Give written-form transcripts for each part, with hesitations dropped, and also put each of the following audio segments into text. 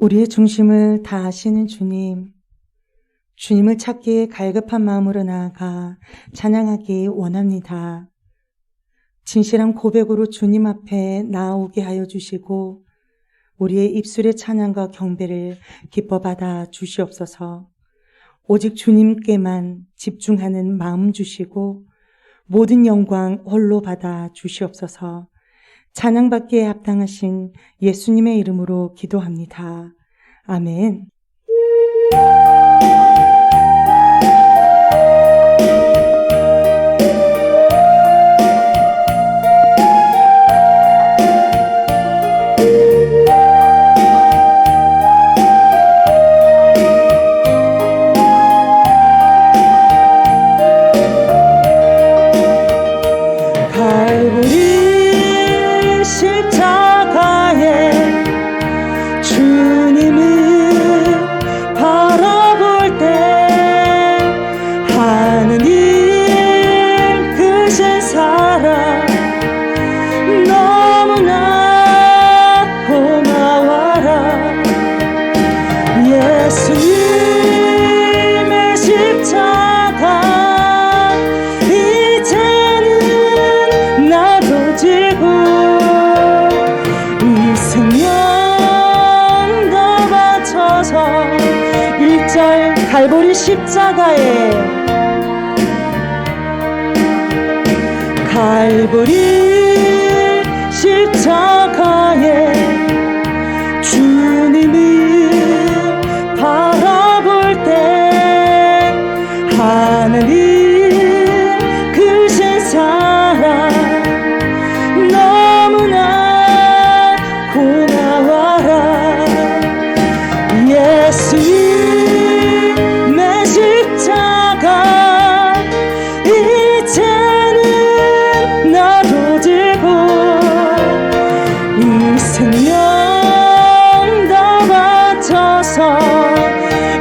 우리의 중심을 다 아시는 주님, 주님을 찾기에 갈급한 마음으로 나아가 찬양하기 원합니다. 진실한 고백으로 주님 앞에 나아오게 하여 주시고 우리의 입술의 찬양과 경배를 기뻐 받아 주시옵소서. 오직 주님께만 집중하는 마음 주시고 모든 영광 홀로 받아 주시옵소서. 찬양받기에 합당하신 예수님의 이름으로 기도합니다. 아멘. 갈보리 십자가에 주님을 바라볼 때 하나님 크신 사랑 너무나 고마워라. 예수님의 십자가 이제는 나도 지고 이 생명 다 바쳐서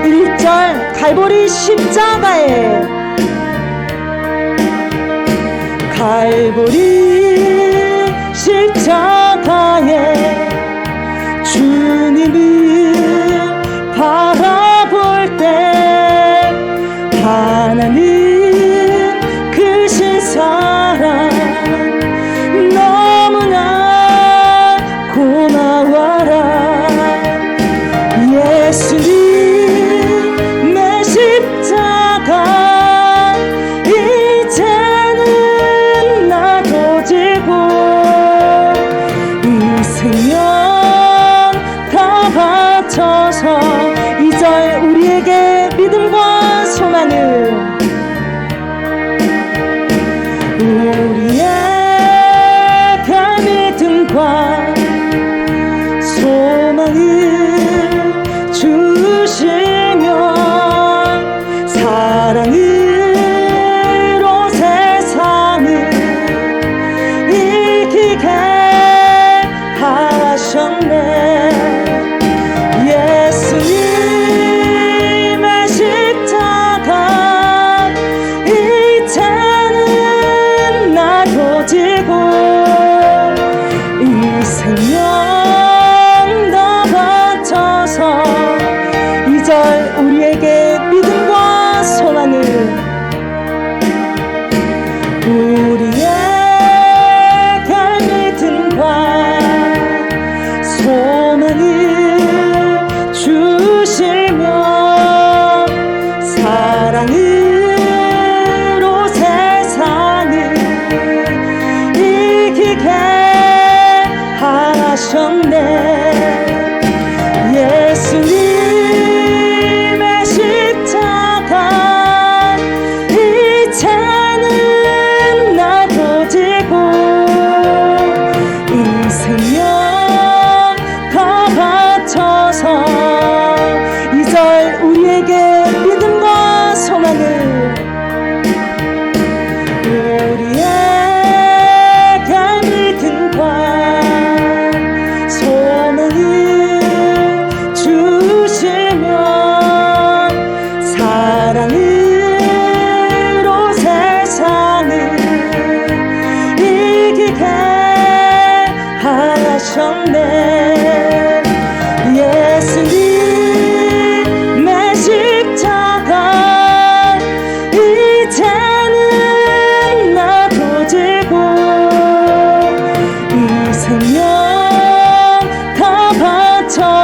1절 갈보리 십자가에 주님을 바라볼 때 하나님 크신 사랑 너무나 고마워라. 예수님의 십자가 이제는 나도 지고 이 생명 다 바쳐서 2절 우리에게 믿음과 소망을 우리에게 믿음과 소망을 주시며 사랑으로 세상을 이기게 하셨네. 예수님의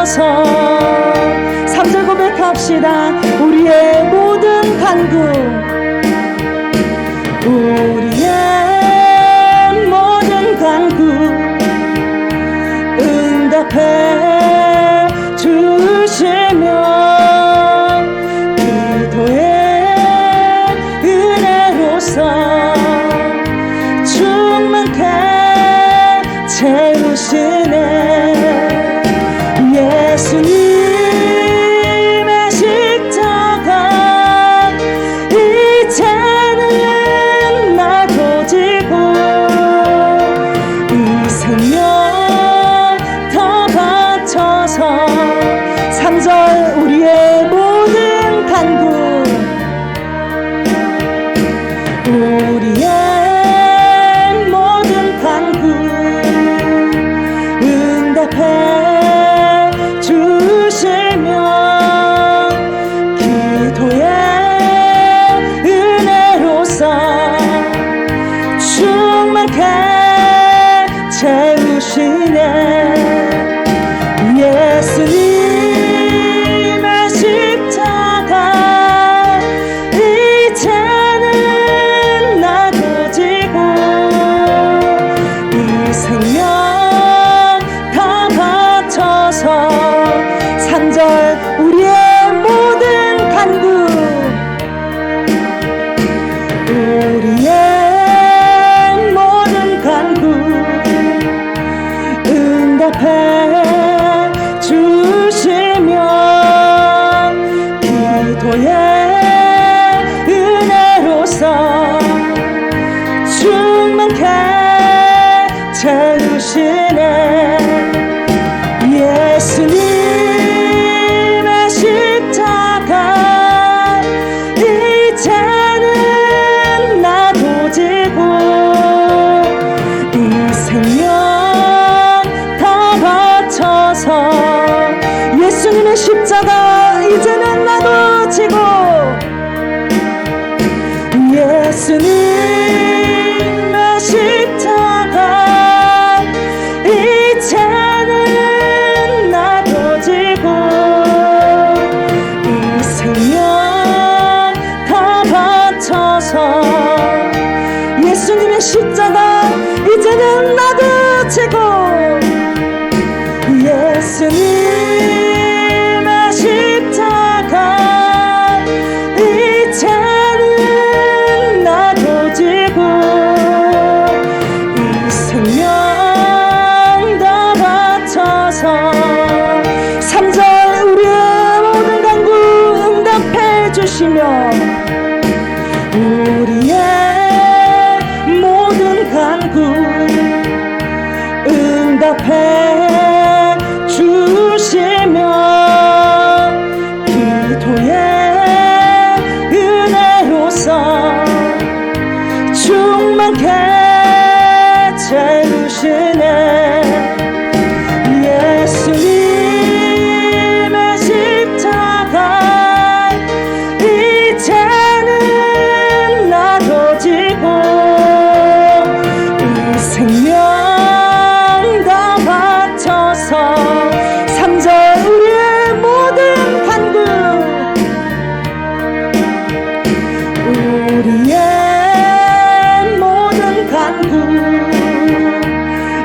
받쳐서 3절 고백합시다. 우리의 모든 간구, 우리의 모든 간구 응답해 주시며 기도의 은혜로서 충만케 채우시네. 예수님의 십자가 이제는 나도 지고 이 생명 더 바쳐서 3절 우리의 모든 간구, 우리의 모든 간구 응답해 주시며 기도의 은혜로서 충만케 채우시네. 예수님의 십자가 이제는 나도 지고 이 생명 다 바쳐서 3절 우리의 모든 간구, 우리의 모든 간구 응답해 주시며 기도의 은혜로서 충만케 채우시네. 예수님의 십자가 이제는 나도 지고 이 생명 다 바쳐서 예수님의 십자가 이제는 나도 지고 예수님의 십자가 이제는 나도 지고 이 생명 다 바쳐서 예수님의 십자가 이제는 나도 지고 예수님의 십자가 이제는 나도 지고 이 생명 다 바쳐서 3절 우리의 모든 간구 응답해 주시며 우리의 모든 간구 응답해 주시며 기도의 은혜로서 충만케 채우시네. 예수님의 십자가 이제는 나도 지고 이 생명 다 바쳐서 3절 우리의 모든 간구, 우리의 모든 간구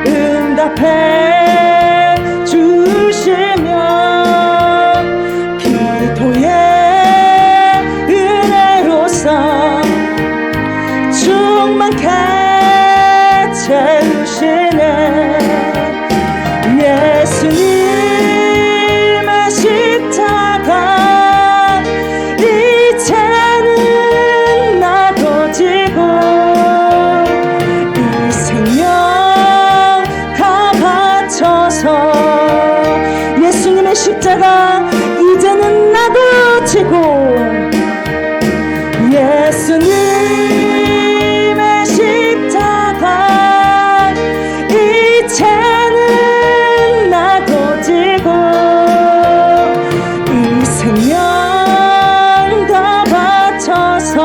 응답해 주시며 기도의 은혜로서 충만케 채우시네. 예수님의 십자가 이제는 나도 지고 이 생명 다 바쳐서 예수님의 십자가 이제는 나도 지고 예수님의 십자가 이제는 나도 지고 이 생명 다 바쳐서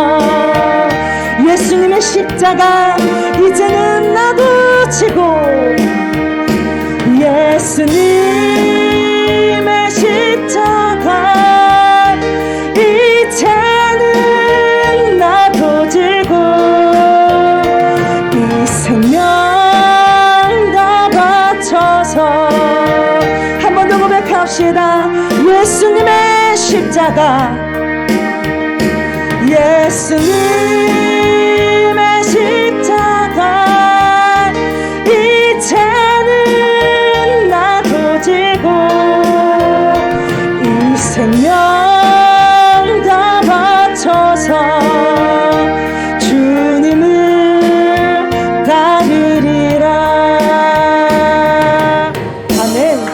예수님의 십자가 이제는 나도 지고 예수님의 십자가 이제는 나도 지고 이 생명 다 바쳐서 한 번 더 고백합시다. 예수님의 십자가 예수님의 십자가 이제는 나도 지고 이 생명 다 바쳐서 주님을 따르리라. 아멘.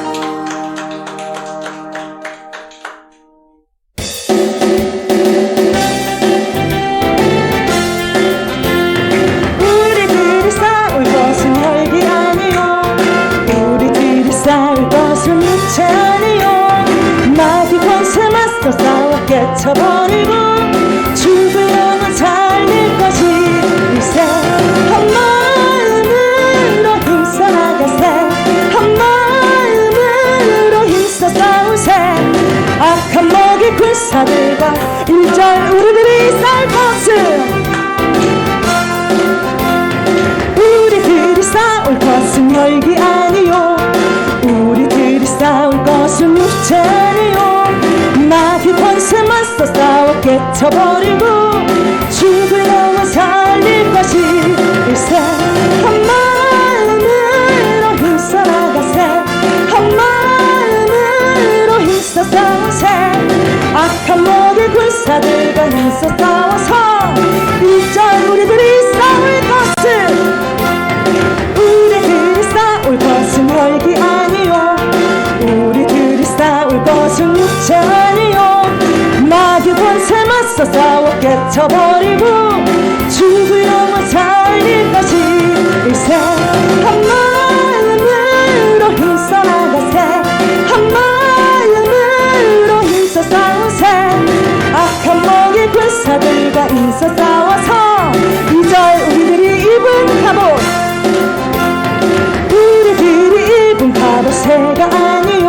우리들이 싸울 것은 혈기 아니요 우리들이 싸울 것은 육체 아니요 마귀 권세 맞서 싸워 깨쳐버리고 죽을 영혼 살릴 것이 일세 한 마음으로 힘써 나가세 한 마음으로 힘써 싸우세 악한 먹이 군사들과 1절 우리들이 살 것은 우리들이 싸울 것은 혈기 아니요 우리들이 싸울 것은 육체 아니요 마귀 권세 맞서 싸워 깨쳐버리고 죽을 영혼 살릴 것이 일세 한 마음으로 힘써 나가세 한 마음으로 힘써 싸우세 악한 목의 군사들과 힘써 싸워서 1절 우리들이 싸울 것은 우리들이 싸울 것은 혈기 아니요 우리들이 싸울 것은 육체 아니요 마귀 권세 맞서 싸워 깨쳐버리고 죽을 영혼 살릴 것이 일세 한 마음으로 힘써 나가세 한 마음으로 힘써 싸우세 악한 목의 군사들과 힘써 싸워서 2절 우리들이 입은 갑옷 우리들이 입은 갑옷새가 아니요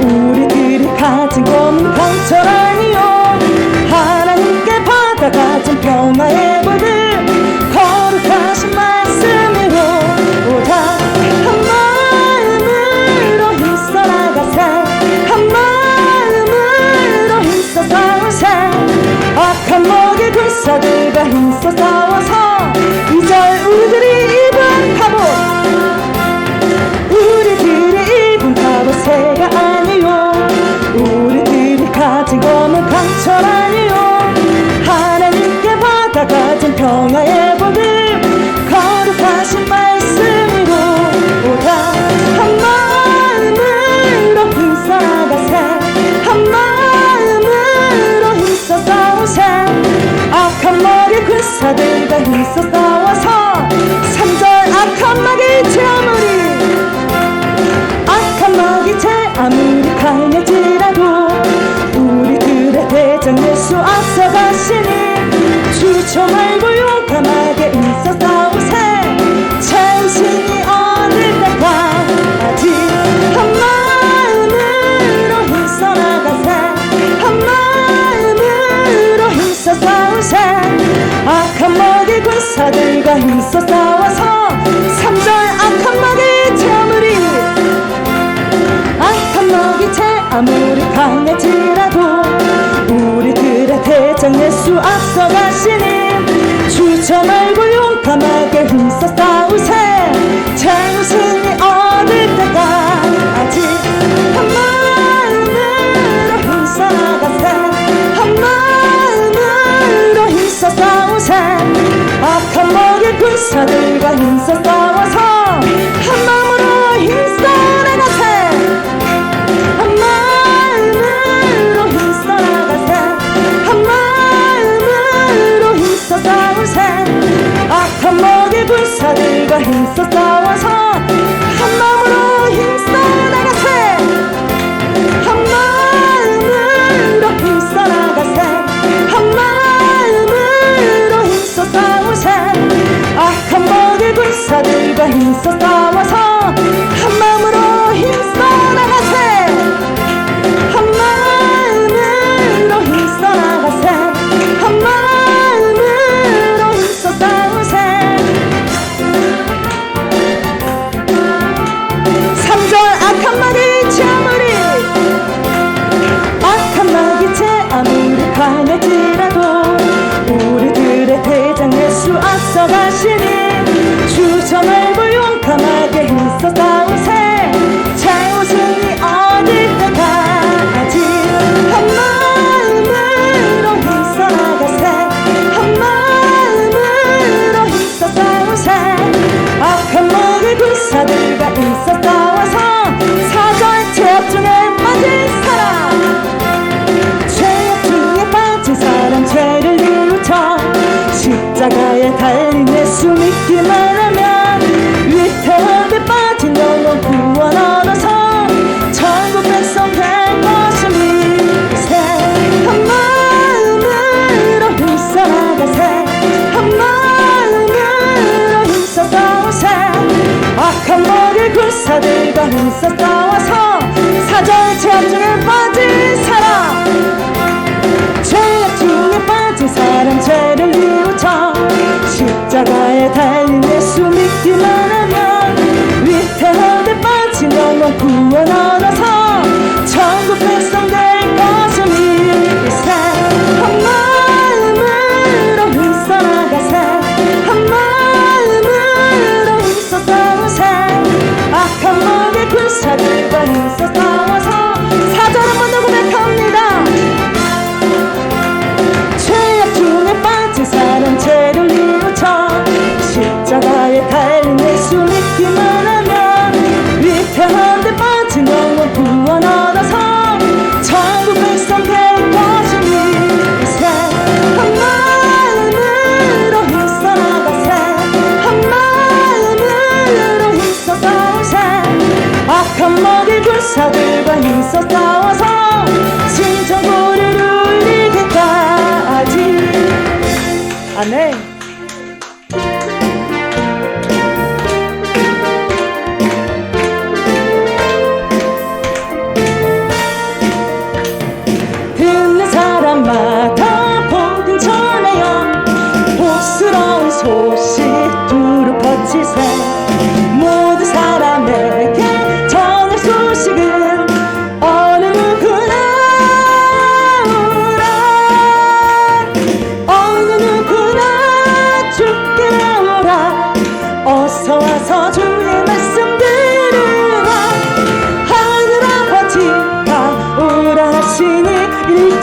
우리들이 가진 검은 강철 아니요 하나님께 받아가진 평화의 보들 거룩하신 말씀으로 오다 한 마음으로 힘써 나가세 한 마음으로 힘써 싸우세 악한 목의 군사들과 힘써 싸워서 2절 우리들이 입은 갑옷 우리들이 입은 갑옷새가 아니요 우리들이 가진 검은 강철 아니요 하나님께 받아가진 평화의 복을 거룩하신 말씀으로 오다 한 마음으로 힘써 나가세 한 마음으로 힘써 싸우세 악한 머리 군사들과 힘써 싸워서 3절 악한 마귀 제 아무리 강해지라도 우리들의 대장 예수 앞서가시니 주저 말고 용감하게 있어 싸우세 자신이 얻을 때까지 한 마음으로 힘써 나가세 한 마음으로 힘써 싸우세 악한 먹이 군사들과 힘써 싸워서 3절 악한 먹이 채무리 악한 먹이 채 아무리 강해지라도 우리들의 대장 예수 앞서가시니 주저 말고 용감하게 힘써 싸우세 자유승리 얻을 때까지 한 마음으로 힘써 나가세 한 마음으로 힘써 싸우세 악한 먹이 군사들과 힘써 싸워서 한 마음으로 힘써 나가세 한 마음으로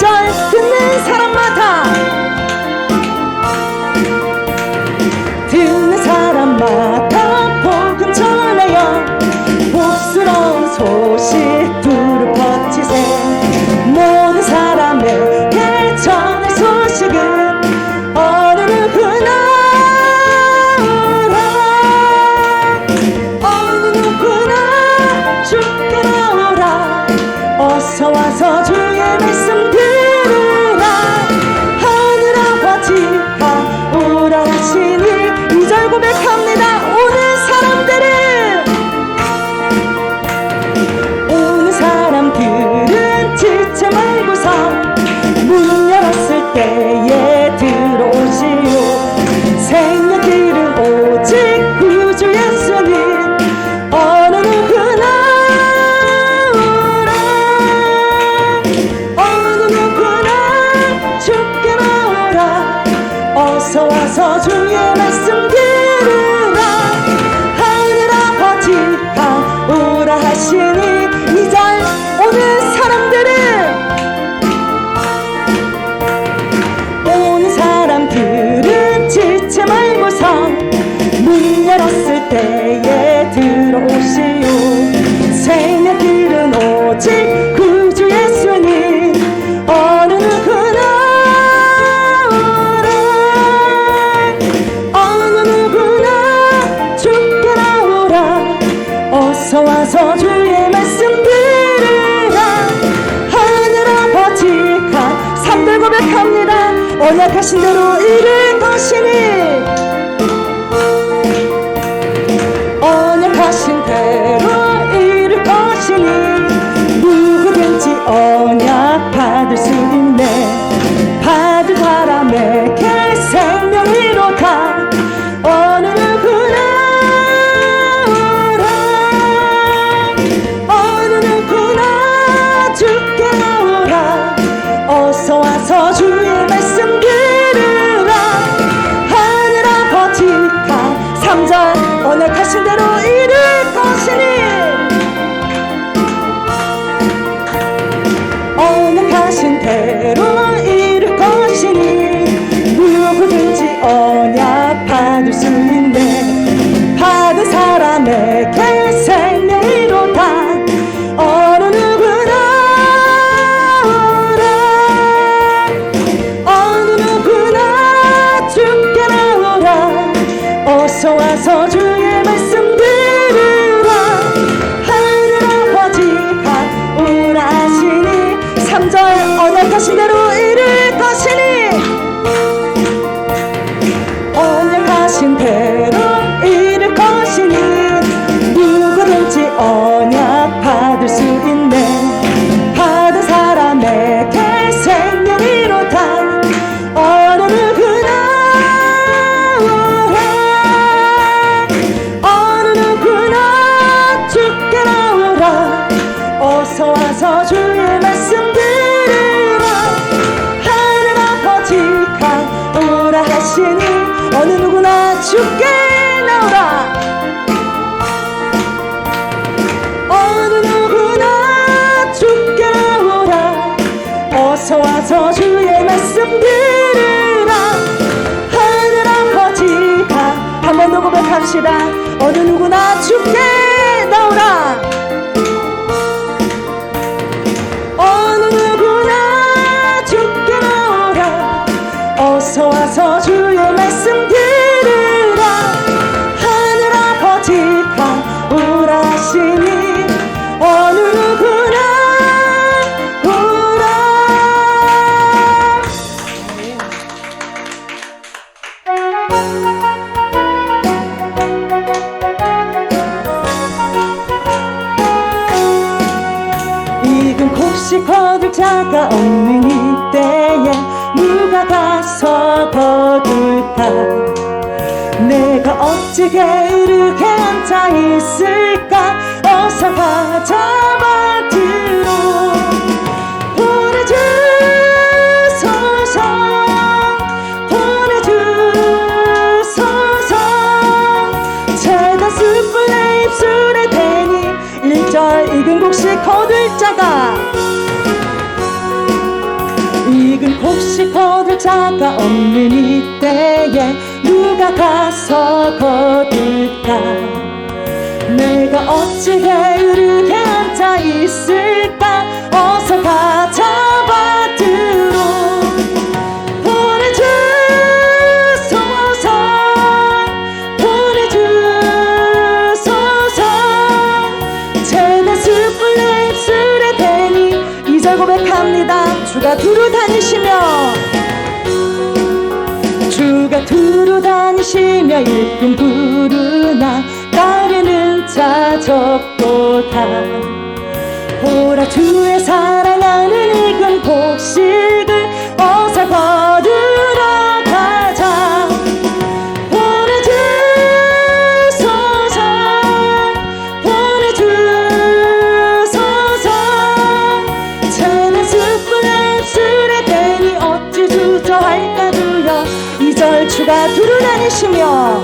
2절 듣는 사람마다 복음 전하여 복스러운 소식 두루 퍼지세. 모든 사람에게 전할 소식은 어느 누구나 주께 나오라. 어서 와서 주의 말씀 들으라. 하늘 아버지가 오라 하시니 2절 고백합니다. 오는 사람들은 지체 말고서 문 열었을 때에 들어오시오. 생명길은 오직 구주 예수님 어느 누구나 오라. 어느 누구나 주께 나오라. 어서 와서 주의 말씀 들으라. 하늘 아버지가 오라 하시니 2절 오는 사람들은 지체 말고서 문 열었을 때에 들어오시오. 생명길은 오직 구주 예수님 어느 누구나 오라. 어느 누구나 주께 나오라. 어서 와서 주의 말씀 들으라. 하늘 아버지가 3절 고백합니다. 언약하신 대로 이룰 것이니 언약하신 대로 이룰 것이니 누구든지 언약 받을 수 있네. 받은 사람에게 생명이로다. 어느 누구나 오라. 어느 누구나 주께 나오라. 어서 와서 주의 말씀 들으라. 하늘 아버지가 3절 언약하신 대로 이룰 것이니 언약하신 대로 이룰 것이니 누구든지 언약 받을 수 있네. 받은 사람에게 생명이로다. 어느 누구나 오라. 어느 누구나 주께 나오라. 어서 와서 주의 말씀 들으라. 하늘 아버지가 오라 하시니 3절 언약하신 대로 이룰 것이니 언약하신 대로 이룰 것이니 누구든지 언약 받을 수 있네. 받은 사람에게 생명이로다. 어느 누구나 오라. 어느 누구나 주께 나오라. 어서 와서 주의 말씀 들으라. 하늘 아버지가 오라 하시니 어느 누구나 주께 나오라. 어느 누구나 주께 나오라. 어서 와서 주의 말씀 들으라. 하늘 아버지가 한 번 더 고백합시다. 어느 누구나 주께 나오라. 어느 누구나 주께 나오라. 어서 와서 주의 말씀 들으라. 하늘 아버지가 오라 하시니 어느 누구나 오라. 익은 곡식 거둘 자가 없는 이때에 누가 가서 거둘까. 내가 어찌 게으르게 앉아 있을까. 어서 가져와 들어 보내주소서. 보내주소서. 재단 숯불 내 입술에 대니 1절 익은 곡식 거둘 자가 얻을 자가 없는 이때에 누가 가서 거둘까? 내가 어찌 게으르게 앉아 있을까? 어서 가져받으러 보내주소서, 보내주소서. 제가 숯불에 입술에 대니 2절 고백합니다. 주가 두루 다니시며 일꾼 부르나 따르는 자 적도다. 보라 주의 사랑하는 익은 곡식을 어서 거두러 가자. 보내주소서, 보내주소서. 채는 숯불에 입술에 대니 어찌 주저할까 주여. 2절 주가 두루 다니시며,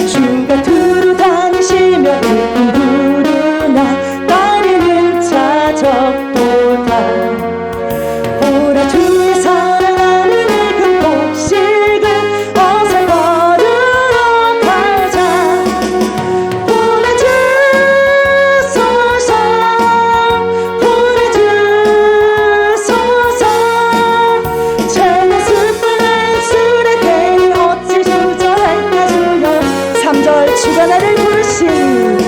주가 두루 다니시며 일꾼 부르나 따르는 자 적도다. 보라 주의 사랑하는 익은 곡식을 어서 거두러 가자. 보내주소서, 보내주소서. 채는 숯불에 입술에 대니 어찌 주저할까 주여. 3절 주가 나를 부르시니,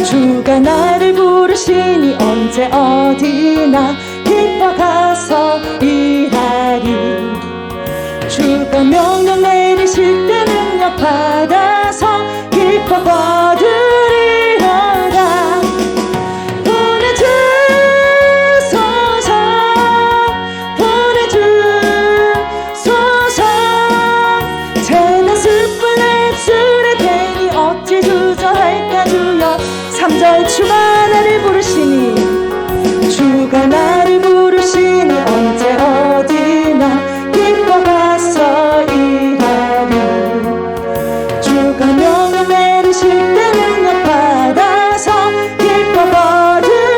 주가 나를 부르시니 언제 어디나 기뻐 가서 일하리. 주가 명령 내리실 때 능력 받아서 기뻐 거두리로다. 보내주소서, 보내주소서. 채는 숯불에 입술에 대니 어찌 주저할까 주여. 3절 주가 나를 부르시니, 주가 나를 부르시니 언제 어디나 기뻐 가서 일하리. 주가 명령 내리실 때 능력 받아서 기뻐 거두리로다.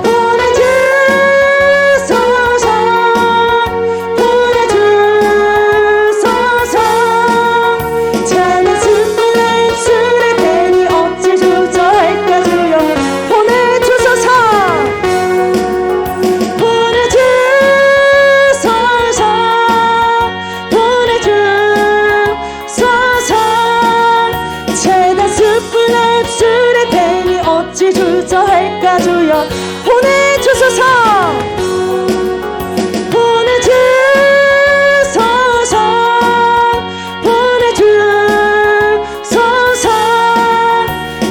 보내주소서, 보내주소서. 채는 숯불에 입술에 대니 어찌 주저할까 주여. 보내주소서, 보내주소서, 보내주소서. 채는 숯불에 입술에 대니 어찌 주저할까 주여. 보내주소서, 보내주소서, 보내주소서.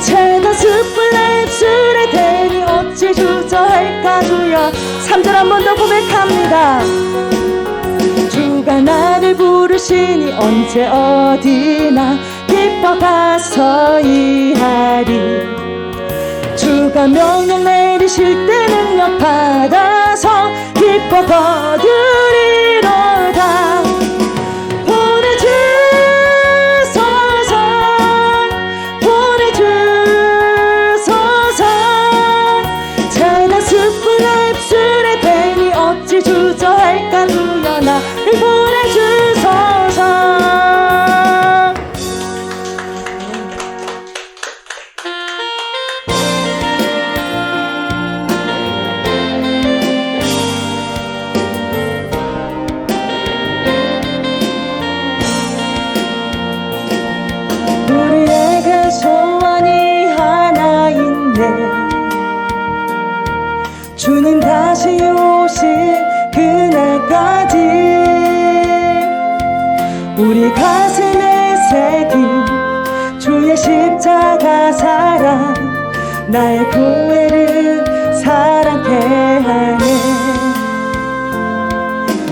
채는 숯불에 입술에 대니 어찌 주저할까 주여. 3절 한 번 더 고백합니다. 주가 나를 부르시니 언제 어디나 기뻐 가서 일하리. 주가 명령 내리실 때 능력 받아서 기뻐 거두리로다. 보내주소서, 보내주소서. 채는 숯불에 입술에 대니 어찌 주저할까 주여. 나를 보내주소서. 우리에게 소원이 하나 있네. 주님 다시 오실 그날까지 우리 가슴에 새긴 주의 십자가 사랑, 나의 구애를 사랑케 하네.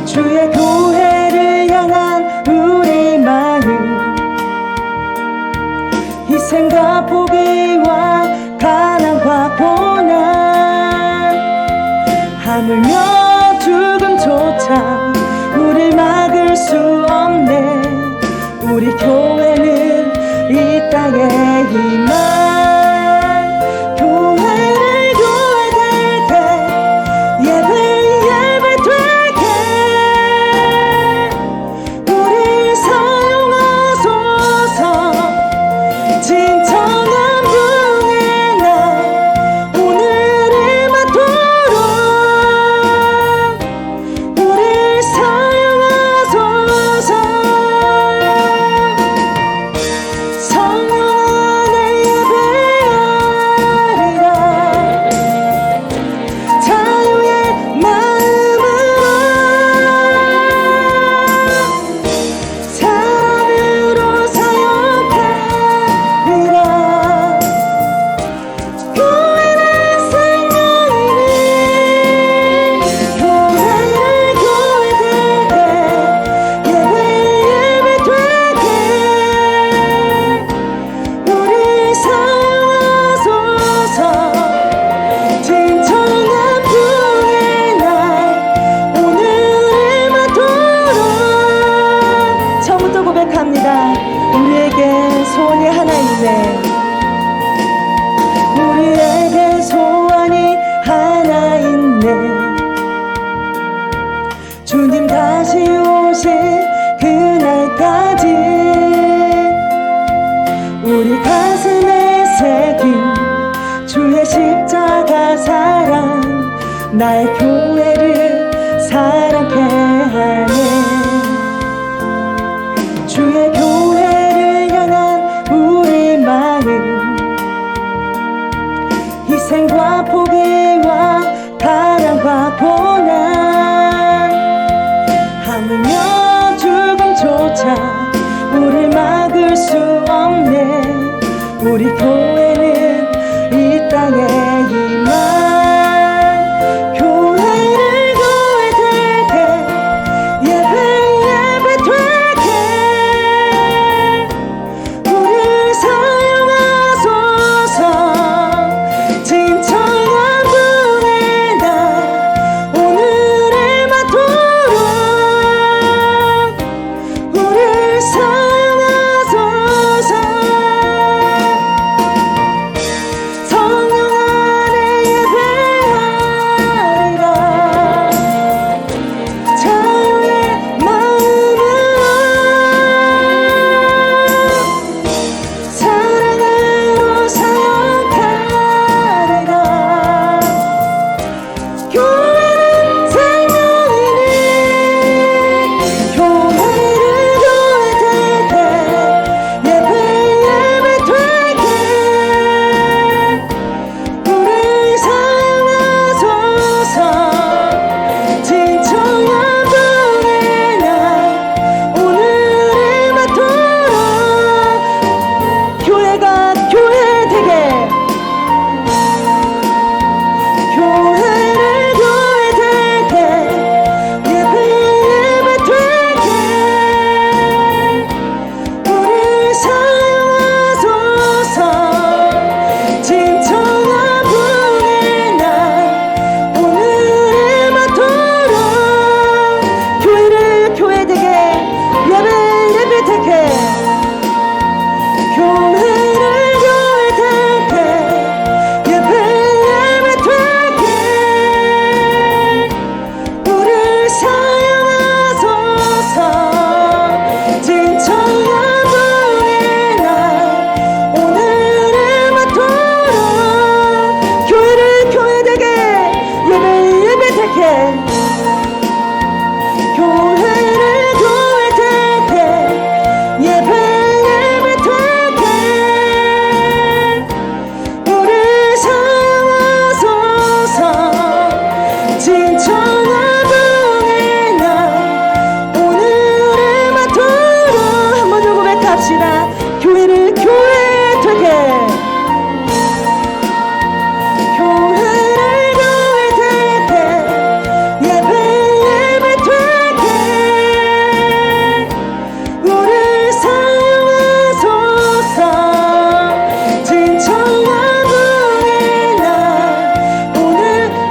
주의 구애를 향한 우리 마음, 희생과 포기와 가난과 고난, 하물며 죽음조차 우릴 막을 수 없네. 우리 교회는 이 땅의 희망. 교회를 교회될 때, 예배 될 나의 교회를 사랑케 하네. 주의 교회를 향한 우리 마음, 희생과 포기와 가난과 고난, 하물며 죽음조차 우릴 막을 수 없네. 우리 교회는 이 땅에 임한 교회를 교회 되게, 예배 되게 우릴 사용하소서. 진청한 분의 날 오늘을 맞도록 우릴 사용하소서. 성령 안에 예배하리라. 자유의 마음으로 사랑으로 사역하리라. 교회는 생명이니 교회를 교회 되게, 예배 되게 우릴 사용하소서. 진청한 분의 날 오늘을 맞도록 교회가 교회 되게, 교회를 교회 되게, 예배 되게 우릴 사용하소서. 진청한 분의 날 오늘을 맞도록 교회를 교회 되게, 예배 되게 교회를 교회 되게, 예배 되게 우릴 사용하소서. 진청한 분의 날 오늘을 맞도록 교회를 교회 되게, 예배 되게 교회를 교회 되게, 예배 되게 우릴 사용하소서. 진청한 분의 날 오늘을 맞도록 한번 더 고백합시다. 교회를 교회 되게, 교회를 교회 되게, 예배 되게 우릴 사용하소서. 진청한 분의 날 오늘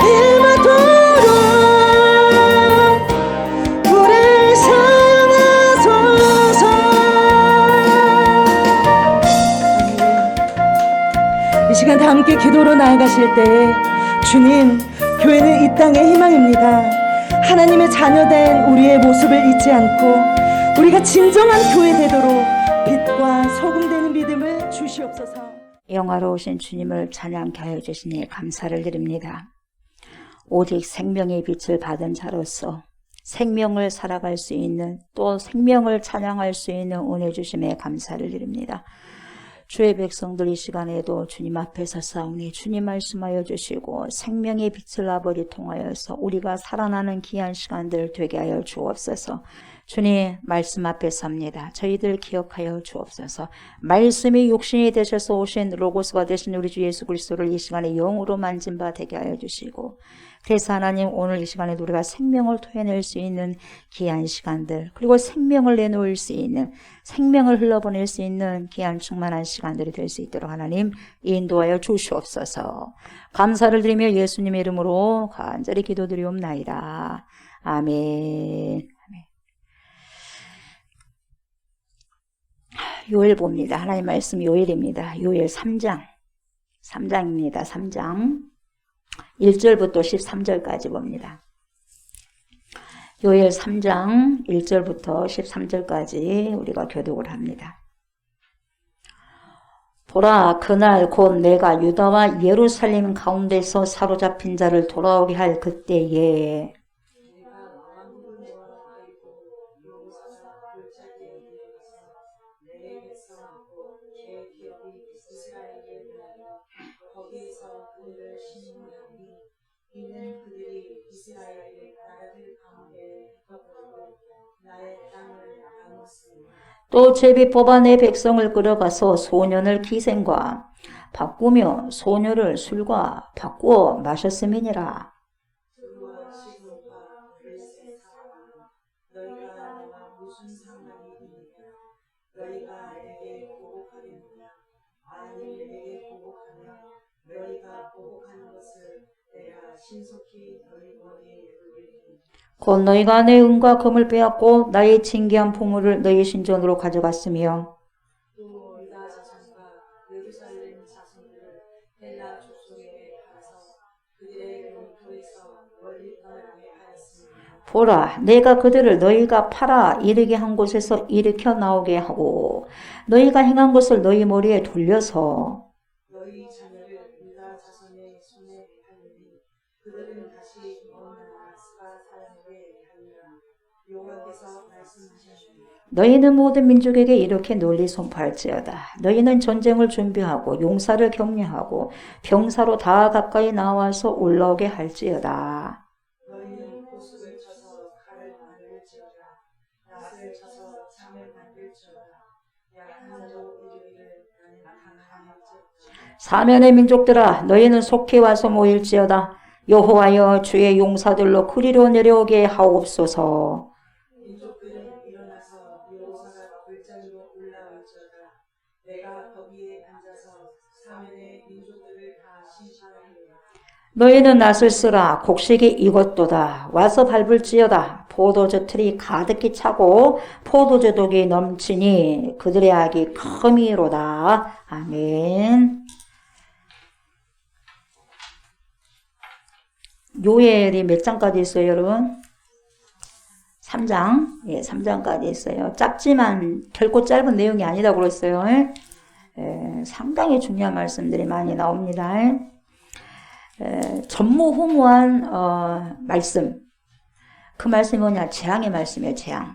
임하도록 우릴 사용하소서. 이 시간 다 함께 기도로 나아가실 때에, 주님, 교회는 이 땅의 희망입니다. 하나님의 자녀된 우리의 모습을 잊지 않고 우리가 진정한 교회 되도록 빛과 소금 되는 믿음을 주시옵소서. 영화로우신 주님을 찬양케 하여 주시니 감사를 드립니다. 오직 생명의 빛을 받은 자로서 생명을 살아갈 수 있는, 또 생명을 찬양할 수 있는 은혜 주심에 감사를 드립니다. 주의 백성들 이 시간에도 주님 앞에서 싸우니 주님 말씀하여 주시고 생명의 빛을 아버지 통하여서 우리가 살아나는 귀한 시간들 되게 하여 주옵소서. 주님 말씀 앞에 섭니다. 저희들 기억하여 주옵소서. 말씀이 육신이 되셔서 오신 로고스가 되신 우리 주 예수 그리스도를 이 시간에 영으로 만진 바 되게 하여 주시고, 그래서 하나님 오늘 이 시간에 우리가 생명을 토해낼 수 있는 귀한 시간들, 그리고 생명을 내놓을 수 있는, 생명을 흘러보낼 수 있는 귀한 충만한 시간들이 될 수 있도록 하나님 인도하여 주시옵소서. 감사를 드리며 예수님의 이름으로 간절히 기도드리옵나이다. 아멘. 요엘 봅니다. 하나님 말씀 요엘입니다. 요엘 3장입니다. 3장 1절부터 13절까지 봅니다. 요엘 3장 1절부터 13절까지 우리가 교독을 합니다. 보라, 그날 곧 내가 유다와 예루살렘 가운데서 사로잡힌 자를 돌아오게 할 그때에 또 제비 뽑아 내 백성을 끌어가서 소년을 기생과 바꾸며 소녀를 술과 바꾸어 마셨음이니라. 곧 너희가 내 은과 금을 빼앗고 나의 진귀한 보물을 너희 신전으로 가져갔으며 보라, 내가 그들을 너희가 팔아 이르게 한 곳에서 일으켜 나오게 하고 너희가 행한 것을 너희 머리에 돌려서 너희는 모든 민족에게 이렇게 널리 선포할지어다. 너희는 전쟁을 준비하고 용사를 격려하고 병사로 다 가까이 나와서 올라오게 할지어다. 사면의 민족들아, 너희는 속히 와서 모일지어다. 여호와여, 주의 용사들로 그리로 내려오게 하옵소서. 너희는 낫을 쓰라. 곡식이 익었도다. 와서 밟을지어다. 포도주 틀이 가득히 차고 포도주 독이 넘치니 그들의 악이 크미로다. 아멘. 요엘이 몇 장까지 있어요, 여러분? 3장. 예, 3장까지 있어요. 짧지만 결코 짧은 내용이 아니라고 그랬어요. 상당히 중요한 말씀들이 많이 나옵니다. 전무후무한 말씀. 그 말씀이 뭐냐? 재앙의 말씀이에요. 재앙.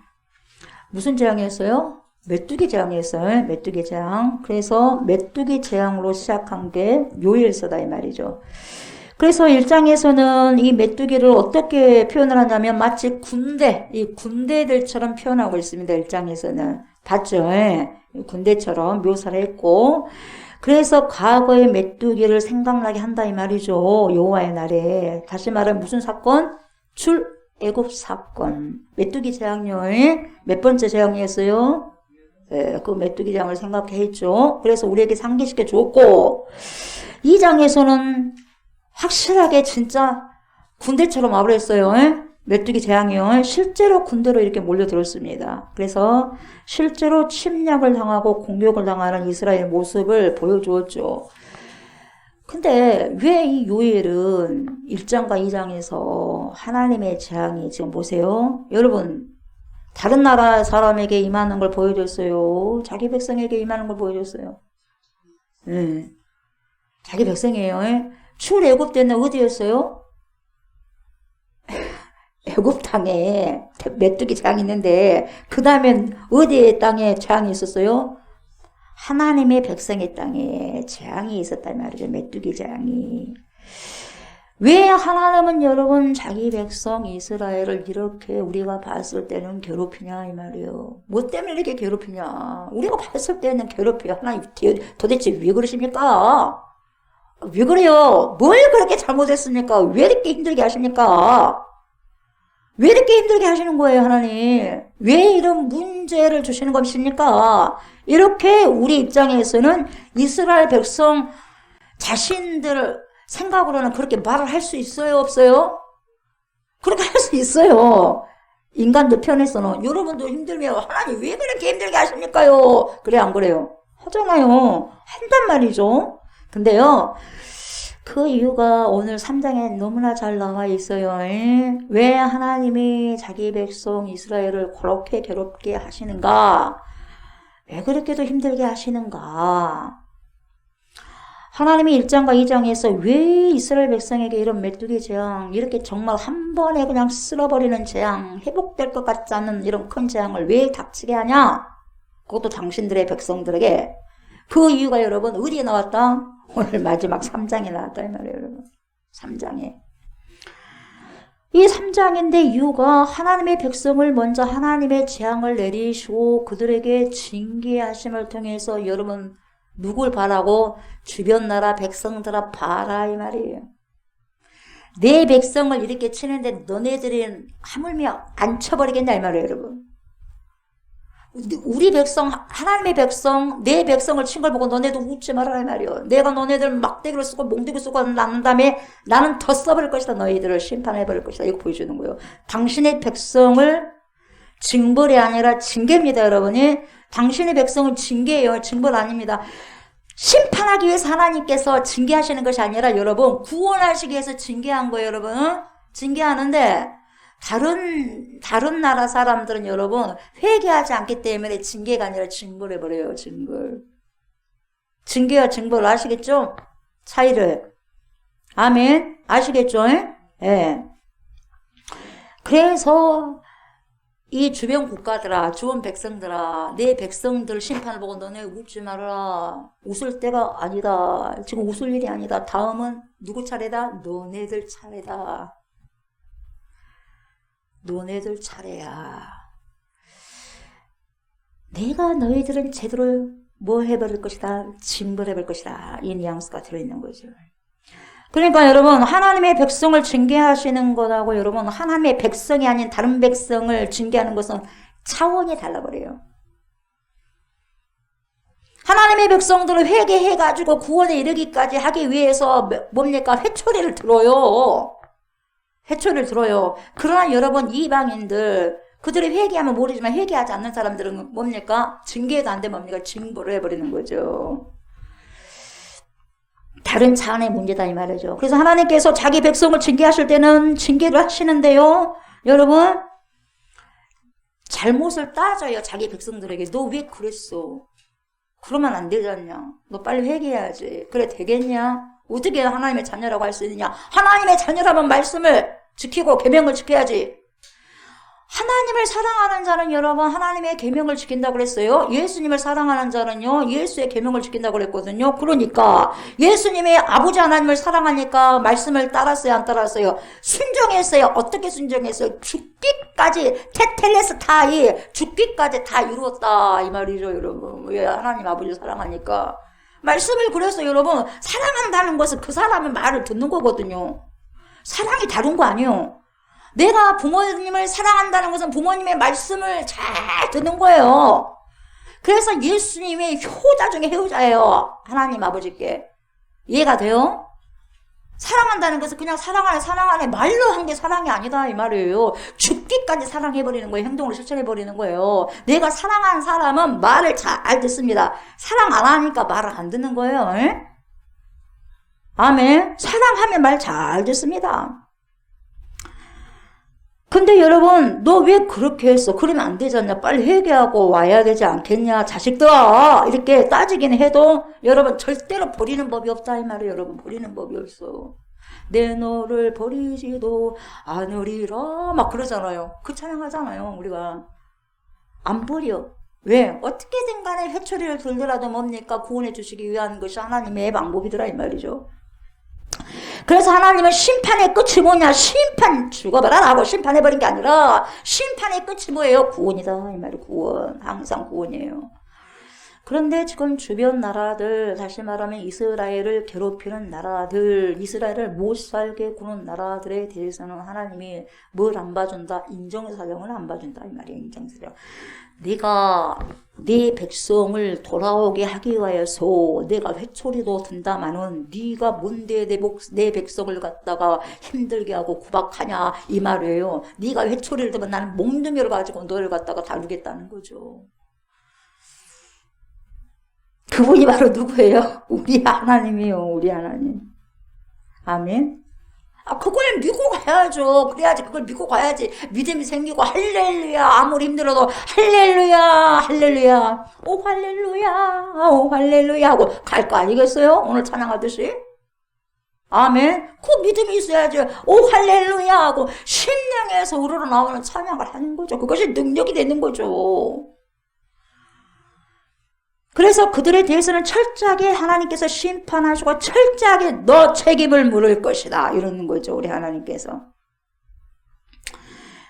무슨 재앙이었어요? 메뚜기 재앙이었어요. 메뚜기 재앙. 그래서 메뚜기 재앙으로 시작한 게 요일서다 이 말이죠. 그래서 1장에서는 이 메뚜기를 어떻게 표현을 하냐면 마치 이 군대들처럼 표현하고 있습니다. 1장에서는. 봤죠? 군대처럼 묘사를 했고, 그래서 과거의 메뚜기를 생각나게 한다 이 말이죠. 여호와의 날에. 다시 말하면 무슨 사건? 출애굽 사건. 메뚜기 재앙요. 몇 번째 재앙이었어요? 그 메뚜기 재앙을 생각해 했죠. 그래서 우리에게 상기시켜 줬고, 2장에서는 확실하게 진짜 군대처럼 와버렸어요. 메뚜기 재앙이요. 실제로 군대로 이렇게 몰려들었습니다. 그래서 실제로 침략을 당하고 공격을 당하는 이스라엘 모습을 보여주었죠. 근데 왜 이 요엘은 1장과 2장에서 하나님의 재앙이 지금 보세요. 여러분, 다른 나라 사람에게 임하는 걸 보여줬어요. 자기 백성에게 임하는 걸 보여줬어요. 자기 백성이에요. 출애굽 때는 어디였어요? 애굽 땅에 메뚜기 재앙이 있는데 그 다음엔 어디의 땅에 재앙이 있었어요? 하나님의 백성의 땅에 재앙이 있었단 말이죠. 메뚜기 재앙이. 왜 하나님은 여러분 자기 백성 이스라엘을 이렇게 우리가 봤을 때는 괴롭히냐 이 말이에요. 뭐 때문에 이렇게 괴롭히냐. 우리가 봤을 때는 괴롭혀요. 하나님 도대체 왜 그러십니까? 왜 그래요? 뭘 그렇게 잘못했습니까? 왜 이렇게 힘들게 하십니까? 왜 이렇게 힘들게 하시는 거예요, 하나님? 왜 이런 문제를 주시는 것입니까? 이렇게 우리 입장에서는 이스라엘 백성 자신들 생각으로는 그렇게 말을 할 수 있어요, 없어요? 그렇게 할 수 있어요. 인간들 편에서는 여러분도 힘들면 하나님 왜 그렇게 힘들게 하십니까요? 그래, 안 그래요? 하잖아요. 한단 말이죠. 근데요, 그 이유가 오늘 3장에 너무나 잘 나와 있어요. 왜 하나님이 자기 백성 이스라엘을 그렇게 괴롭게 하시는가? 왜 그렇게도 힘들게 하시는가? 하나님이 1장과 2장에서 왜 이스라엘 백성에게 이런 메뚜기 재앙, 이렇게 정말 한 번에 그냥 쓸어버리는 재앙, 회복될 것 같지 않은 이런 큰 재앙을 왜 닥치게 하냐? 그것도 당신들의 백성들에게. 그 이유가 여러분 어디에 나왔다? 오늘 마지막 3장에 나왔다 이 말이에요, 여러분. 3장에. 이 3장인데 이유가 하나님의 백성을 먼저 하나님의 재앙을 내리시고 그들에게 징계하심을 통해서 여러분 누굴 바라고? 주변 나라 백성들아 봐라 이 말이에요. 내 백성을 이렇게 치는데 너네들은 하물며 안 쳐버리겠냐 이 말이에요, 여러분. 우리 백성, 하나님의 백성, 내 백성을 친 걸 보고 너네도 웃지 말아라 이 말이에요. 내가 너네들 막대기를 쓰고 몽대기 쓰고 난 다음에 나는 더 써버릴 것이다. 너희들을 심판해버릴 것이다. 이거 보여주는 거예요. 당신의 백성을 징벌이 아니라 징계입니다, 여러분이. 당신의 백성은 징계예요. 징벌 아닙니다. 심판하기 위해서 하나님께서 징계하시는 것이 아니라 여러분 구원하시기 위해서 징계한 거예요, 여러분. 징계하는데 다른 나라 사람들은 여러분 회개하지 않기 때문에 징계가 아니라 징벌해버려요. 징계와 징벌 아시겠죠? 차이를. 아멘. 아시겠죠? 예. 그래서 이 주변 국가들아, 주변 백성들아, 내 백성들 심판을 보고 너네 웃지 말아라. 웃을 때가 아니다. 지금 웃을 일이 아니다. 다음은 누구 차례다? 너네들 차례다. 너네들 차례야. 내가 너희들은 제대로 뭐 해버릴 것이다? 징벌해버릴 것이다. 이 뉘앙스가 들어있는 거죠. 그러니까 여러분 하나님의 백성을 징계하시는 것하고 여러분 하나님의 백성이 아닌 다른 백성을 징계하는 것은 차원이 달라버려요. 하나님의 백성들을 회개해가지고 구원에 이르기까지 하기 위해서 뭡니까? 회초리를 들어요. 회초리를 들어요. 그러나 여러분 이방인들 그들이 회개하면 모르지만 회개하지 않는 사람들은 뭡니까? 징계도 안 되면 뭡니까? 징벌을 해버리는 거죠. 다른 차원의 문제다 이 말이죠. 그래서 하나님께서 자기 백성을 징계하실 때는 징계를 하시는데요. 여러분 잘못을 따져요. 자기 백성들에게. 너 왜 그랬어? 그러면 안 되지 않냐? 너 빨리 회개해야지. 그래 되겠냐? 어떻게 하나님의 자녀라고 할 수 있느냐? 하나님의 자녀라면 말씀을 지키고 계명을 지켜야지. 하나님을 사랑하는 자는 여러분 하나님의 계명을 지킨다고 그랬어요. 예수님을 사랑하는 자는요 예수의 계명을 지킨다고 그랬거든요. 그러니까 예수님의 아버지 하나님을 사랑하니까 말씀을 따랐어요, 안 따랐어요? 순종했어요. 어떻게 순종했어요? 죽기까지 테텔레스타이 죽기까지 다 이루었다 이 말이죠, 여러분. 왜? 하나님 아버지를 사랑하니까. 말씀을 그래서 여러분 사랑한다는 것은 그 사람의 말을 듣는 거거든요. 사랑이 다른 거 아니에요. 내가 부모님을 사랑한다는 것은 부모님의 말씀을 잘 듣는 거예요. 그래서 예수님의 효자 중에 효자예요. 하나님 아버지께. 이해가 돼요? 사랑한다는 것은 그냥 사랑하네 말로 한 게 사랑이 아니다 이 말이에요. 죽기까지 사랑해버리는 거예요. 행동으로 실천해버리는 거예요. 내가 사랑하는 사람은 말을 잘 듣습니다. 사랑 안 하니까 말을 안 듣는 거예요. 에? 아멘. 사랑하면 말 잘 듣습니다. 근데 여러분 너 왜 그렇게 했어? 그러면 안 되지 않냐? 빨리 회개하고 와야 되지 않겠냐? 자식들아 이렇게 따지긴 해도 여러분 절대로 버리는 법이 없다 이 말이에요. 여러분 버리는 법이 없어. 내 너를 버리지도 않으리라 막 그러잖아요. 그 찬양하잖아요. 우리가 안 버려. 왜? 어떻게든 간에 회초리를 들더라도 뭡니까? 구원해 주시기 위한 것이 하나님의 방법이더라 이 말이죠. 그래서 하나님은 심판의 끝이 뭐냐? 심판 죽어봐라 라고 심판해버린 게 아니라 심판의 끝이 뭐예요? 구원이다 이 말이에요. 구원. 항상 구원이에요. 그런데 지금 주변 나라들, 다시 말하면 이스라엘을 괴롭히는 나라들, 이스라엘을 못 살게 구는 나라들에 대해서는 하나님이 뭘 안 봐준다? 인정사정을 안 봐준다 이 말이에요. 인정사정. 네가 네 백성을 돌아오게 하기 위하여서 내가 회초리도 든다마는 네가 뭔데 내 백성을 갖다가 힘들게 하고 구박하냐 이 말이에요. 네가 회초리를 들면 나는 몽둥이를 가지고 너를 갖다가 다루겠다는 거죠. 그분이 바로 누구예요? 우리 하나님이요. 우리 하나님. 아멘. 그걸 믿고 가야죠. 그래야지, 그걸 믿고 가야지 믿음이 생기고, 할렐루야. 아무리 힘들어도 할렐루야, 할렐루야, 오 할렐루야, 오 할렐루야 하고 갈 거 아니겠어요? 오늘 찬양하듯이. 아멘. 그 믿음이 있어야지. 오 할렐루야 하고 심령에서 우러나오는 찬양을 하는 거죠. 그것이 능력이 되는 거죠. 그래서 그들에 대해서는 철저하게 하나님께서 심판하시고 철저하게 너 책임을 물을 것이다 이러는 거죠. 우리 하나님께서.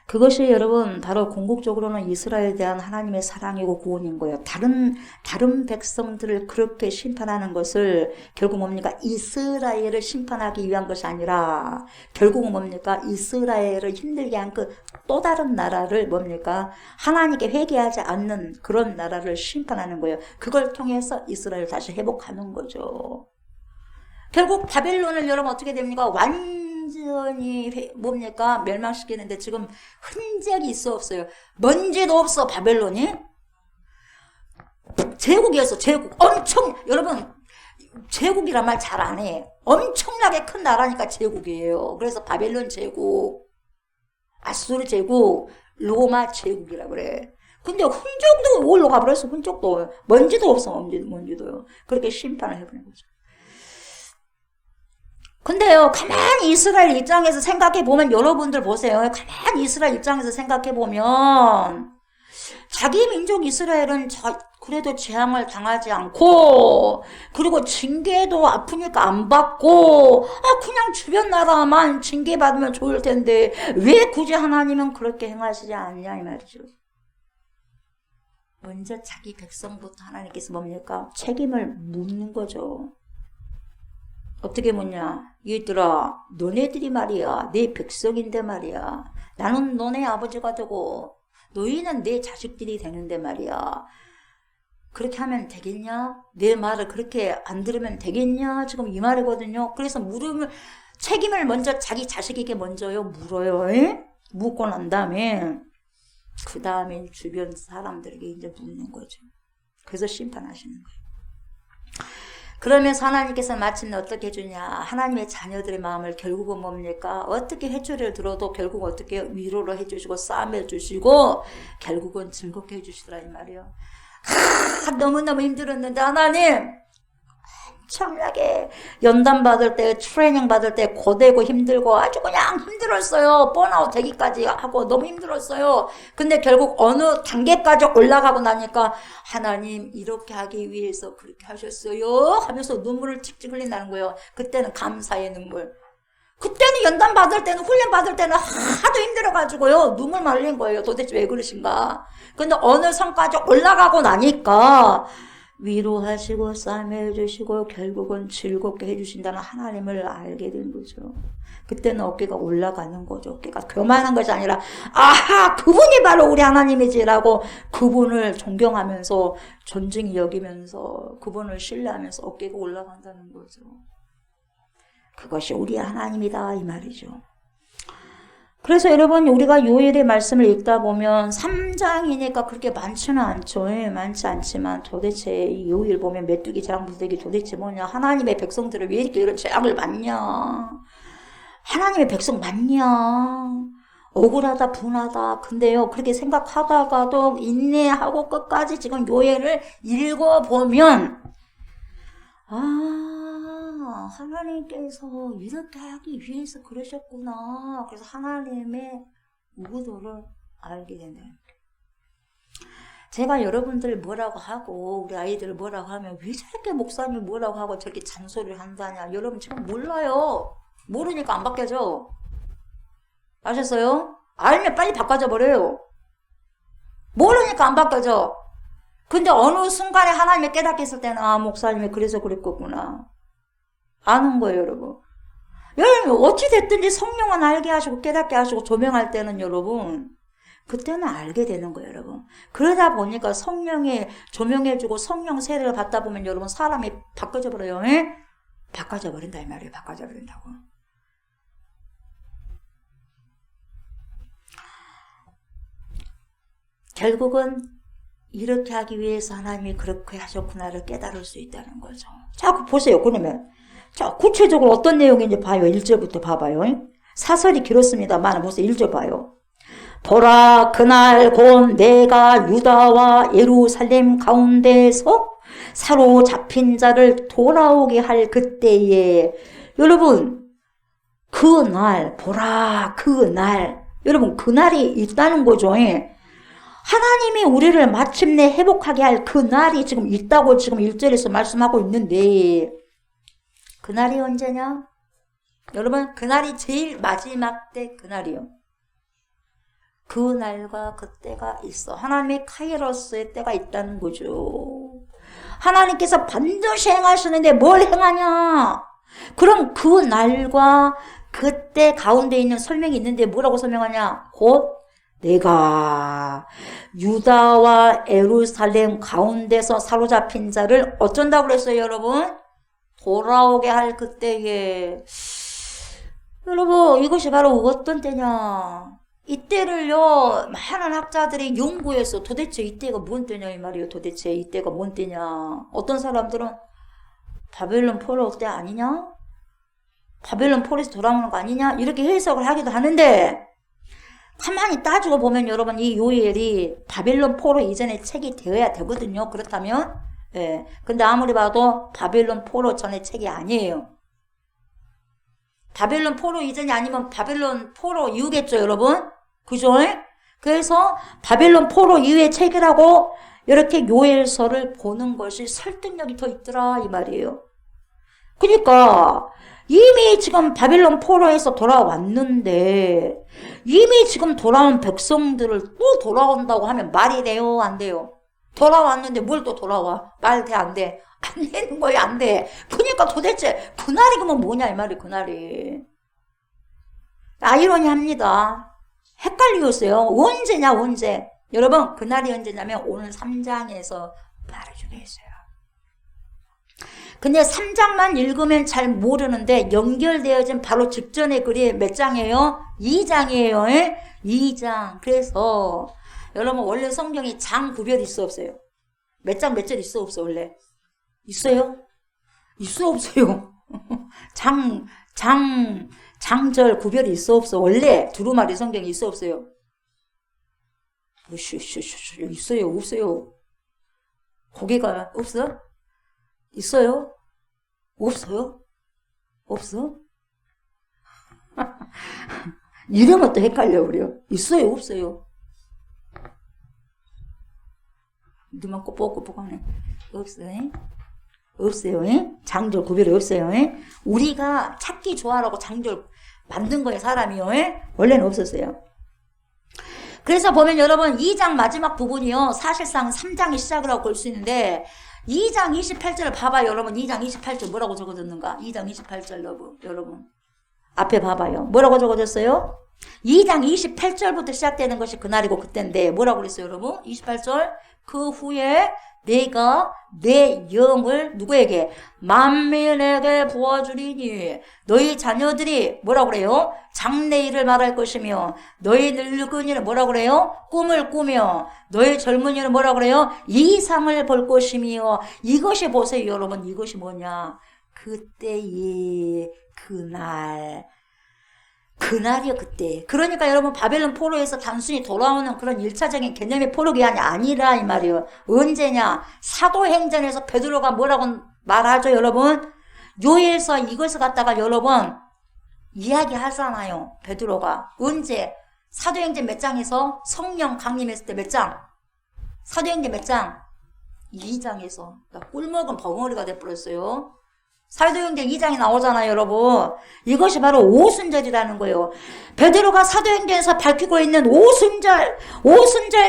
그것이 여러분 바로 궁극적으로는 이스라엘에 대한 하나님의 사랑이고 구원인 거예요. 다른 백성들을 그렇게 심판하는 것을 결국 뭡니까? 이스라엘을 심판하기 위한 것이 아니라 결국은 뭡니까? 이스라엘을 힘들게 한 그 또 다른 나라를 뭡니까? 하나님께 회개하지 않는 그런 나라를 심판하는 거예요. 그걸 통해서 이스라엘을 다시 회복하는 거죠. 결국 바벨론을 여러분 어떻게 됩니까? 완전히 뭡니까? 멸망시키는데 지금 흔적이 있어 없어요? 먼지도 없어 바벨론이. 제국이었어. 제국. 여러분 제국이란 말 잘 안 해. 엄청나게 큰 나라니까 제국이에요. 그래서 바벨론 제국, 아수르 제국, 로마 제국이라 그래. 근데 흔적도 올라가 버렸어. 흔적도. 먼지도 없어. 먼지도요. 그렇게 심판을 해버린 거죠. 근데요, 가만히 이스라엘 입장에서 생각해보면, 여러분들 보세요. 가만히 이스라엘 입장에서 생각해보면, 자기 민족 이스라엘은 그래도 재앙을 당하지 않고, 그리고 징계도 아프니까 안 받고, 그냥 주변 나라만 징계받으면 좋을 텐데, 왜 굳이 하나님은 그렇게 행하시지 않냐, 이 말이죠. 먼저 자기 백성부터 하나님께서 뭡니까? 책임을 묻는 거죠. 어떻게 묻냐? 얘들아, 너네들이 말이야, 내 백성인데 말이야. 나는 너네 아버지가 되고 너희는 내 자식들이 되는데 말이야. 그렇게 하면 되겠냐? 내 말을 그렇게 안 들으면 되겠냐? 지금 이 말이거든요. 그래서 책임을 먼저 자기 자식에게 먼저요 물어요. 묻고 난 다음에 그 다음에 주변 사람들에게 이제 묻는 거죠. 그래서 심판하시는 거예요. 그러면서 하나님께서 마침내 어떻게 해주냐? 하나님의 자녀들의 마음을 결국은 뭡니까? 어떻게 해초리를 들어도 결국 어떻게 위로를 해주시고 싸움해 주시고 결국은 즐겁게 해주시더라 이 말이에요. 너무너무 힘들었는데 하나님 엄청나게 연단 받을 때 트레이닝 받을 때 고되고 힘들고 아주 그냥 힘들었어요. 번아웃 되기까지 하고 너무 힘들었어요. 근데 결국 어느 단계까지 올라가고 나니까 하나님 이렇게 하기 위해서 그렇게 하셨어요 하면서 눈물을 칙칙 흘린다는 거예요. 그때는 감사의 눈물. 그때는 연단 받을 때는 훈련 받을 때는 하도 힘들어가지고요 눈물만 흘린 거예요. 도대체 왜 그러신가. 근데 어느 선까지 올라가고 나니까 위로하시고 싸매해 주시고 결국은 즐겁게 해주신다는 하나님을 알게 된 거죠. 그때는 어깨가 올라가는 거죠. 어깨가 교만한 것이 아니라 아하 그분이 바로 우리 하나님이지라고 그분을 존경하면서 존중히 여기면서 그분을 신뢰하면서 어깨가 올라간다는 거죠. 그것이 우리 하나님이다 이 말이죠. 그래서 여러분 우리가 요엘의 말씀을 읽다 보면 3장이니까 그렇게 많지는 않죠. 많지 않지만 도대체 이 요엘 보면 메뚜기 장부들이 도대체 뭐냐. 하나님의 백성들을 왜 이렇게 이런 재앙을 받냐. 하나님의 백성 맞냐. 억울하다 분하다. 근데요 그렇게 생각하다가도 인내하고 끝까지 지금 요엘을 읽어보면 하나님께서 이렇게 하기 위해서 그러셨구나. 그래서 하나님의 의도를 알게 된다. 제가 여러분들 뭐라고 하고 우리 아이들 뭐라고 하면 왜 저렇게 목사님 뭐라고 하고 저렇게 잔소리를 한다냐. 여러분 지금 몰라요. 모르니까 안 바뀌어져. 아셨어요? 알면 빨리 바꿔져 버려요. 모르니까 안 바뀌어져. 근데 어느 순간에 하나님이 깨닫게 했을 때는 목사님이 그래서 그랬겠구나. 아는 거예요, 여러분. 여러분, 어찌됐든지 성령은 알게 하시고 깨닫게 하시고 조명할 때는 여러분, 그때는 알게 되는 거예요, 여러분. 그러다 보니까 성령이 조명해주고 성령 세례를 받다 보면 여러분 사람이 바꿔져 버려요. 바꿔져 버린다, 이 말이에요. 바꿔져 버린다고. 결국은 이렇게 하기 위해서 하나님이 그렇게 하셨구나를 깨달을 수 있다는 거죠. 자, 보세요. 그러면 자, 구체적으로 어떤 내용인지 봐요. 1절부터 봐봐요. 사설이 길었습니다만 벌써 1절 봐요. 보라, 그날 곧 내가 유다와 예루살렘 가운데서 사로잡힌 자를 돌아오게 할 그때에, 여러분, 그날, 보라, 그날, 여러분, 그날이 있다는 거죠. 하나님이 우리를 마침내 회복하게 할 그날이 지금 있다고 지금 1절에서 말씀하고 있는데, 그날이 언제냐? 여러분, 그날이 제일 마지막 때 그날이요. 그날과 그때가 있어. 하나님의 카이로스의 때가 있다는 거죠. 하나님께서 반드시 행하시는데 뭘 행하냐? 그럼 그날과 그때 가운데 있는 설명이 있는데 뭐라고 설명하냐? 곧 내가 유다와 예루살렘 가운데서 사로잡힌 자를 어쩐다고 그랬어요, 여러분? 돌아오게 할 그때에. 여러분, 이것이 바로 어떤 때냐? 이때를요, 많은 학자들이 연구해서 도대체 이때가 뭔 때냐 이 말이에요. 도대체 이때가 뭔 때냐. 어떤 사람들은 바벨론 포로 때 아니냐? 바벨론 포로에서 돌아오는 거 아니냐? 이렇게 해석을 하기도 하는데, 가만히 따지고 보면 여러분, 이 요엘이 바벨론 포로 이전에 책이 되어야 되거든요. 그렇다면, 예. 근데 아무리 봐도 바벨론 포로 전의 책이 아니에요. 바벨론 포로 이전이 아니면 바벨론 포로 이후겠죠, 여러분? 그죠? 그래서 바벨론 포로 이후의 책이라고 이렇게 요엘서를 보는 것이 설득력이 더 있더라, 이 말이에요. 그러니까 이미 지금 바벨론 포로에서 돌아왔는데, 이미 지금 돌아온 백성들을 또 돌아온다고 하면 말이 돼요, 안 돼요? 돌아왔는데 뭘 또 돌아와? 말 돼, 안 돼? 안 되는 거야, 안 돼. 그러니까 도대체 그날이 그러면 뭐냐, 이 말이, 그날이. 아이러니합니다. 헷갈리겠어요. 언제냐, 언제. 여러분, 그날이 언제냐면 오늘 3장에서 말해주게 했어요. 근데 3장만 읽으면 잘 모르는데 연결되어진 바로 직전의 글이 몇 장이에요? 2장이에요. 2장. 그래서 여러분, 원래 성경이 장 구별이 있어 없어요? 몇 장 몇 절 있어 없어 원래? 있어요? 있어 없어요? 장절 구별이 있어 없어? 원래 두루마리 성경이 있어 없어요? 있어요 없어요? 고개가 없어? 있어요? 없어요? 없어? 이러면 또 헷갈려 버려. 있어요 없어요? 눈만 꼬뻑꼬뻑하네. 없어요? 없어요. 장절 구별이 없어요. 우리가 찾기 좋아라고 장절 만든 거예요, 사람이요. 원래는 없었어요. 그래서 보면 여러분, 2장 마지막 부분이요, 사실상 3장의 시작이라고 볼 수 있는데, 2장 28절을 봐봐요, 여러분. 2장 28절 뭐라고 적어졌는가? 2장 28절 여러분. 앞에 봐봐요. 뭐라고 적어졌어요? 2장 28절부터 시작되는 것이 그날이고 그때인데 뭐라고 그랬어요, 여러분? 28절. 그 후에 내가 내 영을 누구에게? 만민에게 부어주리니 너희 자녀들이 뭐라고 그래요? 장래일을 말할 것이며 너희 늙은이는 뭐라고 그래요? 꿈을 꾸며 너희 젊은이는 뭐라고 그래요? 이상을 볼 것이며. 이것이 보세요, 여러분. 이것이 뭐냐? 그때의 그날이요, 그때. 그러니까 여러분, 바벨론 포로에서 단순히 돌아오는 그런 1차적인 개념의 포로기 아니라 이 말이에요. 언제냐? 사도행전에서 베드로가 뭐라고 말하죠, 여러분? 요엘서 이것을 갖다가 여러분 이야기하잖아요, 베드로가. 언제? 사도행전 몇 장에서 성령 강림했을 때 몇 장? 사도행전 몇 장? 2장에서. 꿀먹은 벙어리가 돼버렸어요. 사도행전 2장이 나오잖아요, 여러분. 이것이 바로 오순절이라는 거예요. 베드로가 사도행전에서 밝히고 있는 오순절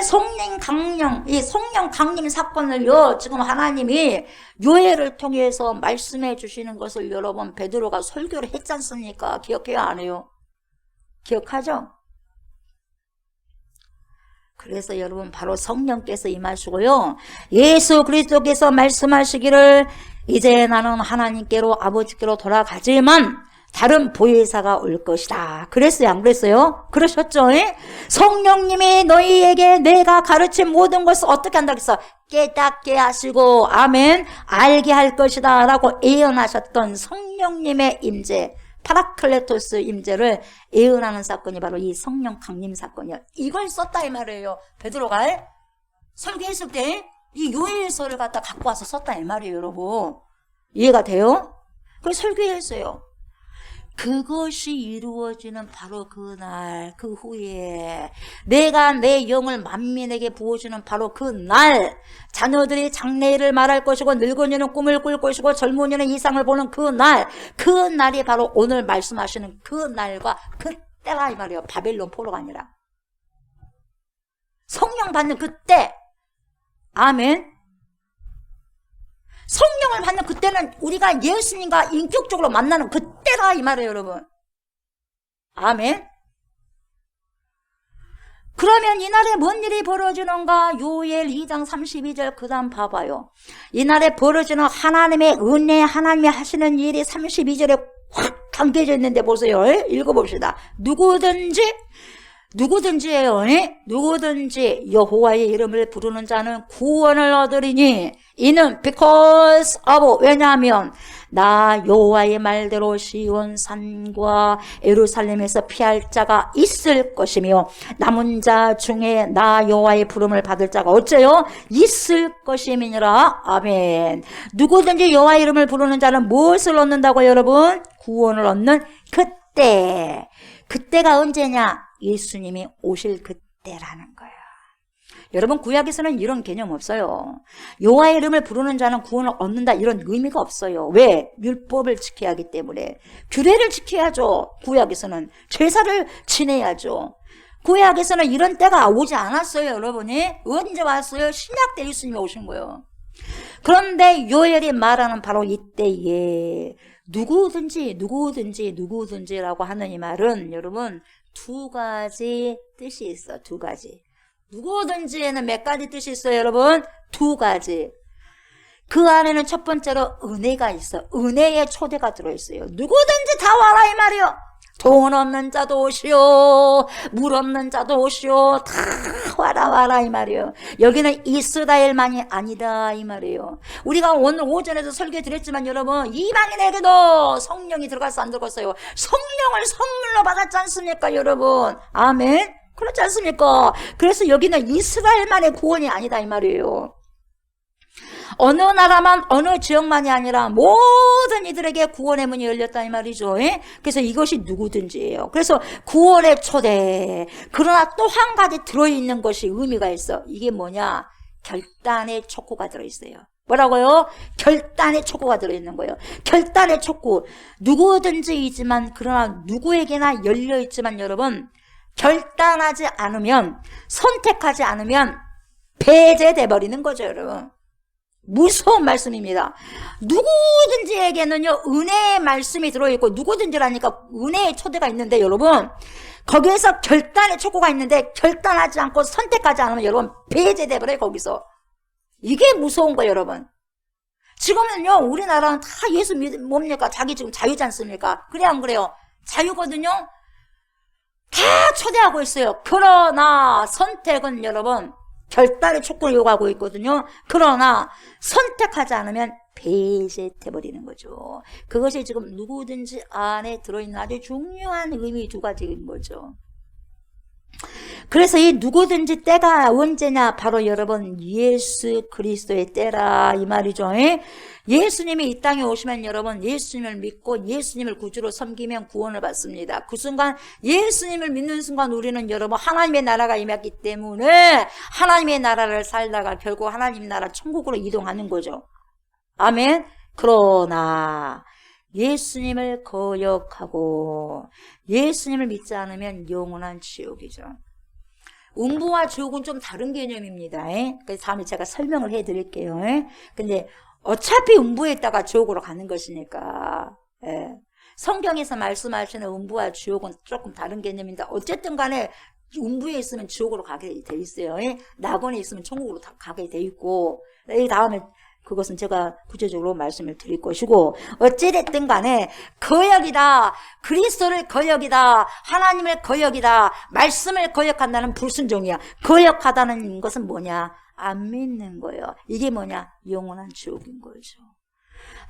성령 강림, 이 성령 강림 사건을요, 지금 하나님이 요엘을 통해서 말씀해 주시는 것을 여러분, 베드로가 설교를 했지 않습니까? 기억해요, 안 해요? 기억하죠? 그래서 여러분, 바로 성령께서 임하시고요, 예수 그리스도께서 말씀하시기를 이제 나는 하나님께로 아버지께로 돌아가지만 다른 보혜사가 올 것이다. 그랬어요, 안 그랬어요? 그러셨죠? 성령님이 너희에게 내가 가르친 모든 것을 어떻게 한다고 했어? 깨닫게 하시고 아멘 알게 할 것이다 라고 예언하셨던 성령님의 임재, 파라클레토스 임재를 예언하는 사건이 바로 이 성령 강림 사건이에요. 이걸 썼다 이 말이에요. 베드로가 설교했을 때 이 요엘서를 갖다 갖고 와서 썼다 이 말이에요, 여러분. 이해가 돼요? 그래서 설교했어요. 그것이 이루어지는 바로 그날, 그 후에 내가 내 영을 만민에게 부어주는 바로 그날, 자녀들이 장래일을 말할 것이고 늙은이는 꿈을 꿀 것이고 젊은이는 이상을 보는 그날, 그날이 바로 오늘 말씀하시는 그날과 그때라 이 말이에요. 바벨론 포로가 아니라 성령 받는 그때. 아멘. 성령을 받는 그때는 우리가 예수님과 인격적으로 만나는 그때라 이 말이에요, 여러분. 아멘. 그러면 이날에 뭔 일이 벌어지는가? 요엘 2장 32절 그 다음 봐봐요. 이날에 벌어지는 하나님의 은혜, 하나님이 하시는 일이 32절에 확 담겨져 있는데 보세요. 읽어봅시다. 누구든지예요. 누구든지 여호와의 이름을 부르는 자는 구원을 얻으리니 이는 because of 왜냐하면 나 여호와의 말대로 시온 산과 예루살렘에서 피할 자가 있을 것이며 남은 자 중에 나 여호와의 부름을 받을 자가 어째요? 있을 것임이니라. 아멘. 누구든지 여호와의 이름을 부르는 자는 무엇을 얻는다고요, 여러분? 구원을 얻는 그때. 그때가 언제냐? 예수님이 오실 그때라는 거예요. 여러분, 구약에서는 이런 개념 없어요. 여호와의 이름을 부르는 자는 구원을 얻는다 이런 의미가 없어요. 왜? 율법을 지켜야 하기 때문에. 규례를 지켜야죠. 구약에서는 제사를 지내야죠. 구약에서는 이런 때가 오지 않았어요. 여러분이 언제 왔어요? 신약 때 예수님이 오신 거예요. 그런데 요엘이 말하는 바로 이때에 누구든지라고 하는 이 말은 여러분 두 가지 뜻이 있어. 두 가지. 누구든지에는 몇 가지 뜻이 있어요, 여러분? 두 가지. 그 안에는 첫 번째로 은혜가 있어. 은혜의 초대가 들어있어요. 누구든지 다 와라 이 말이요. 돈 없는 자도 오시오, 물 없는 자도 오시오, 다 와라 이 말이에요. 여기는 이스라엘만이 아니다 이 말이에요. 우리가 오늘 오전에도 설교 드렸지만 여러분, 이방인에게도 성령이 들어갔어 안 들어갔어요? 성령을 선물로 받았지 않습니까, 여러분? 아멘. 그렇지 않습니까? 그래서 여기는 이스라엘만의 구원이 아니다 이 말이에요. 어느 나라만 어느 지역만이 아니라 모든 이들에게 구원의 문이 열렸다 이 말이죠. 그래서 이것이 누구든지예요. 그래서 구원의 초대. 그러나 또 한 가지 들어있는 것이 의미가 있어. 이게 뭐냐? 결단의 촉구가 들어있어요. 뭐라고요? 결단의 촉구가 들어있는 거예요. 결단의 촉구. 누구든지이지만 그러나 누구에게나 열려있지만 여러분, 결단하지 않으면, 선택하지 않으면 배제돼 버리는 거죠, 여러분. 무서운 말씀입니다. 누구든지에게는요, 은혜의 말씀이 들어있고, 누구든지라니까 은혜의 초대가 있는데, 여러분, 거기에서 결단의 촉구가 있는데, 결단하지 않고 선택하지 않으면 여러분, 배제돼 버려요, 거기서. 이게 무서운 거예요, 여러분. 지금은요, 우리나라는 다 예수 뭡니까? 자기 지금 자유지 않습니까? 그래, 안 그래요? 자유거든요? 다 초대하고 있어요. 그러나 선택은 여러분 결단의 촉구를 요구하고 있거든요. 그러나 선택하지 않으면 배제돼버리는 거죠. 그것이 지금 누구든지 안에 들어있는 아주 중요한 의미 두 가지인 거죠. 그래서 이 누구든지 때가 언제냐? 바로 여러분 예수 그리스도의 때라 이 말이죠. 예수님이 이 땅에 오시면 여러분 예수님을 믿고 예수님을 구주로 섬기면 구원을 받습니다. 그 순간 예수님을 믿는 순간 우리는 여러분 하나님의 나라가 임했기 때문에 하나님의 나라를 살다가 결국 하나님 나라 천국으로 이동하는 거죠. 아멘. 그러나 예수님을 거역하고 예수님을 믿지 않으면 영원한 지옥이죠. 음부와 지옥은 좀 다른 개념입니다. 그래서 다음에 제가 설명을 해드릴게요. 근데 어차피 음부에 있다가 지옥으로 가는 것이니까. 성경에서 말씀하시는 음부와 지옥은 조금 다른 개념인데 어쨌든 간에 음부에 있으면 지옥으로 가게 돼 있어요. 낙원에 있으면 천국으로 가게 돼 있고. 이 다음에 그것은 제가 구체적으로 말씀을 드릴 것이고, 어찌됐든 간에 거역이다, 그리스도를 거역이다, 하나님을 거역이다, 말씀을 거역한다는 불순종이야. 거역하다는 것은 뭐냐? 안 믿는 거예요. 이게 뭐냐? 영원한 지옥인 거죠.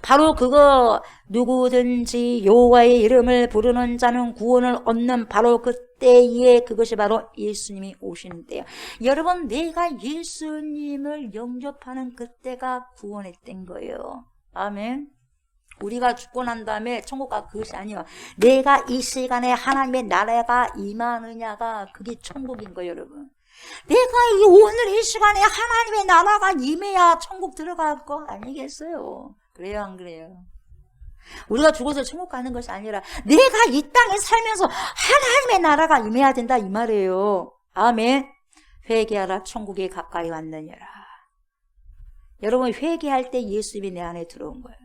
바로 그거, 누구든지 여호와의 이름을 부르는 자는 구원을 얻는 바로 그때에 그것이 바로 예수님이 오시는 때예요. 여러분, 내가 예수님을 영접하는 그때가 구원의 때인 거예요. 아멘. 우리가 죽고 난 다음에 천국 가 그것이 아니에요. 내가 이 시간에 하나님의 나라가 임하느냐가 그게 천국인 거예요, 여러분. 내가 오늘 이 시간에 하나님의 나라가 임해야 천국 들어갈 거 아니겠어요? 그래요, 안 그래요? 우리가 죽어서 천국 가는 것이 아니라 내가 이 땅에 살면서 하나님의 나라가 임해야 된다, 이 말이에요. 아멘. 회개하라, 천국이 가까이 왔느니라. 여러분, 회개할 때 예수님이 내 안에 들어온 거예요.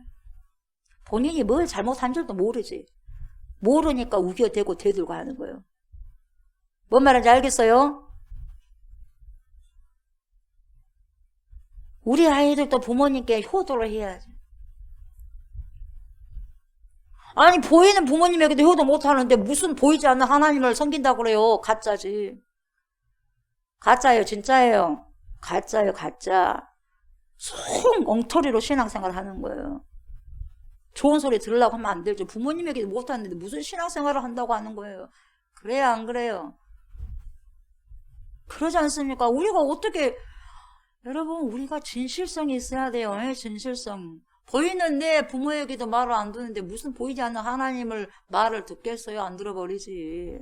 본인이 뭘 잘못한 줄도 모르지. 모르니까 우겨대고 대들고 하는 거예요. 뭔 말인지 알겠어요? 우리 아이들도 부모님께 효도를 해야지. 아니, 보이는 부모님에게도 효도 못하는데 무슨 보이지 않는 하나님을 섬긴다고 그래요. 가짜지. 가짜예요, 진짜예요. 가짜예요, 가짜. 속 엉터리로 신앙생활을 하는 거예요. 좋은 소리 들으려고 하면 안 되죠. 부모님에게도 못하는데 무슨 신앙생활을 한다고 하는 거예요. 그래요, 안 그래요? 그러지 않습니까? 우리가 어떻게, 여러분, 우리가 진실성이 있어야 돼요. 진실성. 보이는데 부모에게도 말을 안 듣는데 무슨 보이지 않는 하나님을 말을 듣겠어요? 안 들어버리지.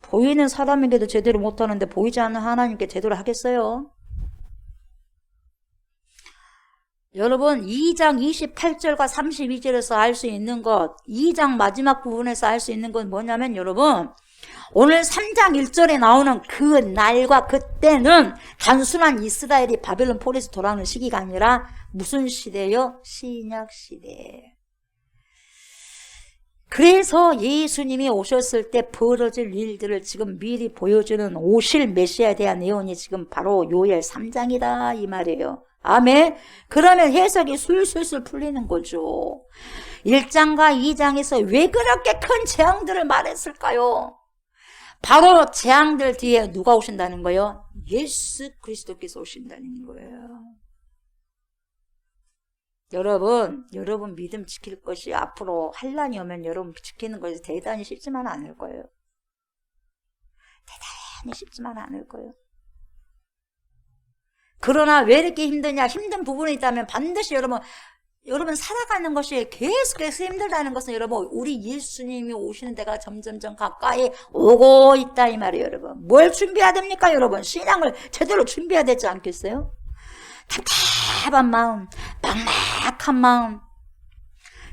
보이는 사람에게도 제대로 못하는데 보이지 않는 하나님께 제대로 하겠어요? 여러분, 2장 28절과 32절에서 알 수 있는 것, 2장 마지막 부분에서 알 수 있는 건 뭐냐면, 여러분, 오늘 3장 1절에 나오는 그 날과 그때는 단순한 이스라엘이 바벨론 포로에서 돌아오는 시기가 아니라 무슨 시대요? 신약 시대. 그래서 예수님이 오셨을 때 벌어질 일들을 지금 미리 보여주는 오실 메시아에 대한 내용이 지금 바로 요엘 3장이다 이 말이에요. 아멘. 그러면 해석이 술술술 풀리는 거죠. 1장과 2장에서 왜 그렇게 큰 재앙들을 말했을까요? 바로 재앙들 뒤에 누가 오신다는 거예요? 예수 그리스도께서 오신다는 거예요. 여러분 믿음 지킬 것이 앞으로 환난이 오면 여러분 지키는 것이 대단히 쉽지만 않을 거예요. 대단히 쉽지만 않을 거예요. 그러나 왜 이렇게 힘드냐? 힘든 부분이 있다면 반드시 여러분 살아가는 것이 계속해서 힘들다는 것은 여러분 우리 예수님이 오시는 데가 점점점 가까이 오고 있다 이 말이에요. 여러분 뭘 준비해야 됩니까? 여러분 신앙을 제대로 준비해야 되지 않겠어요? 답답한 마음, 막막한 마음,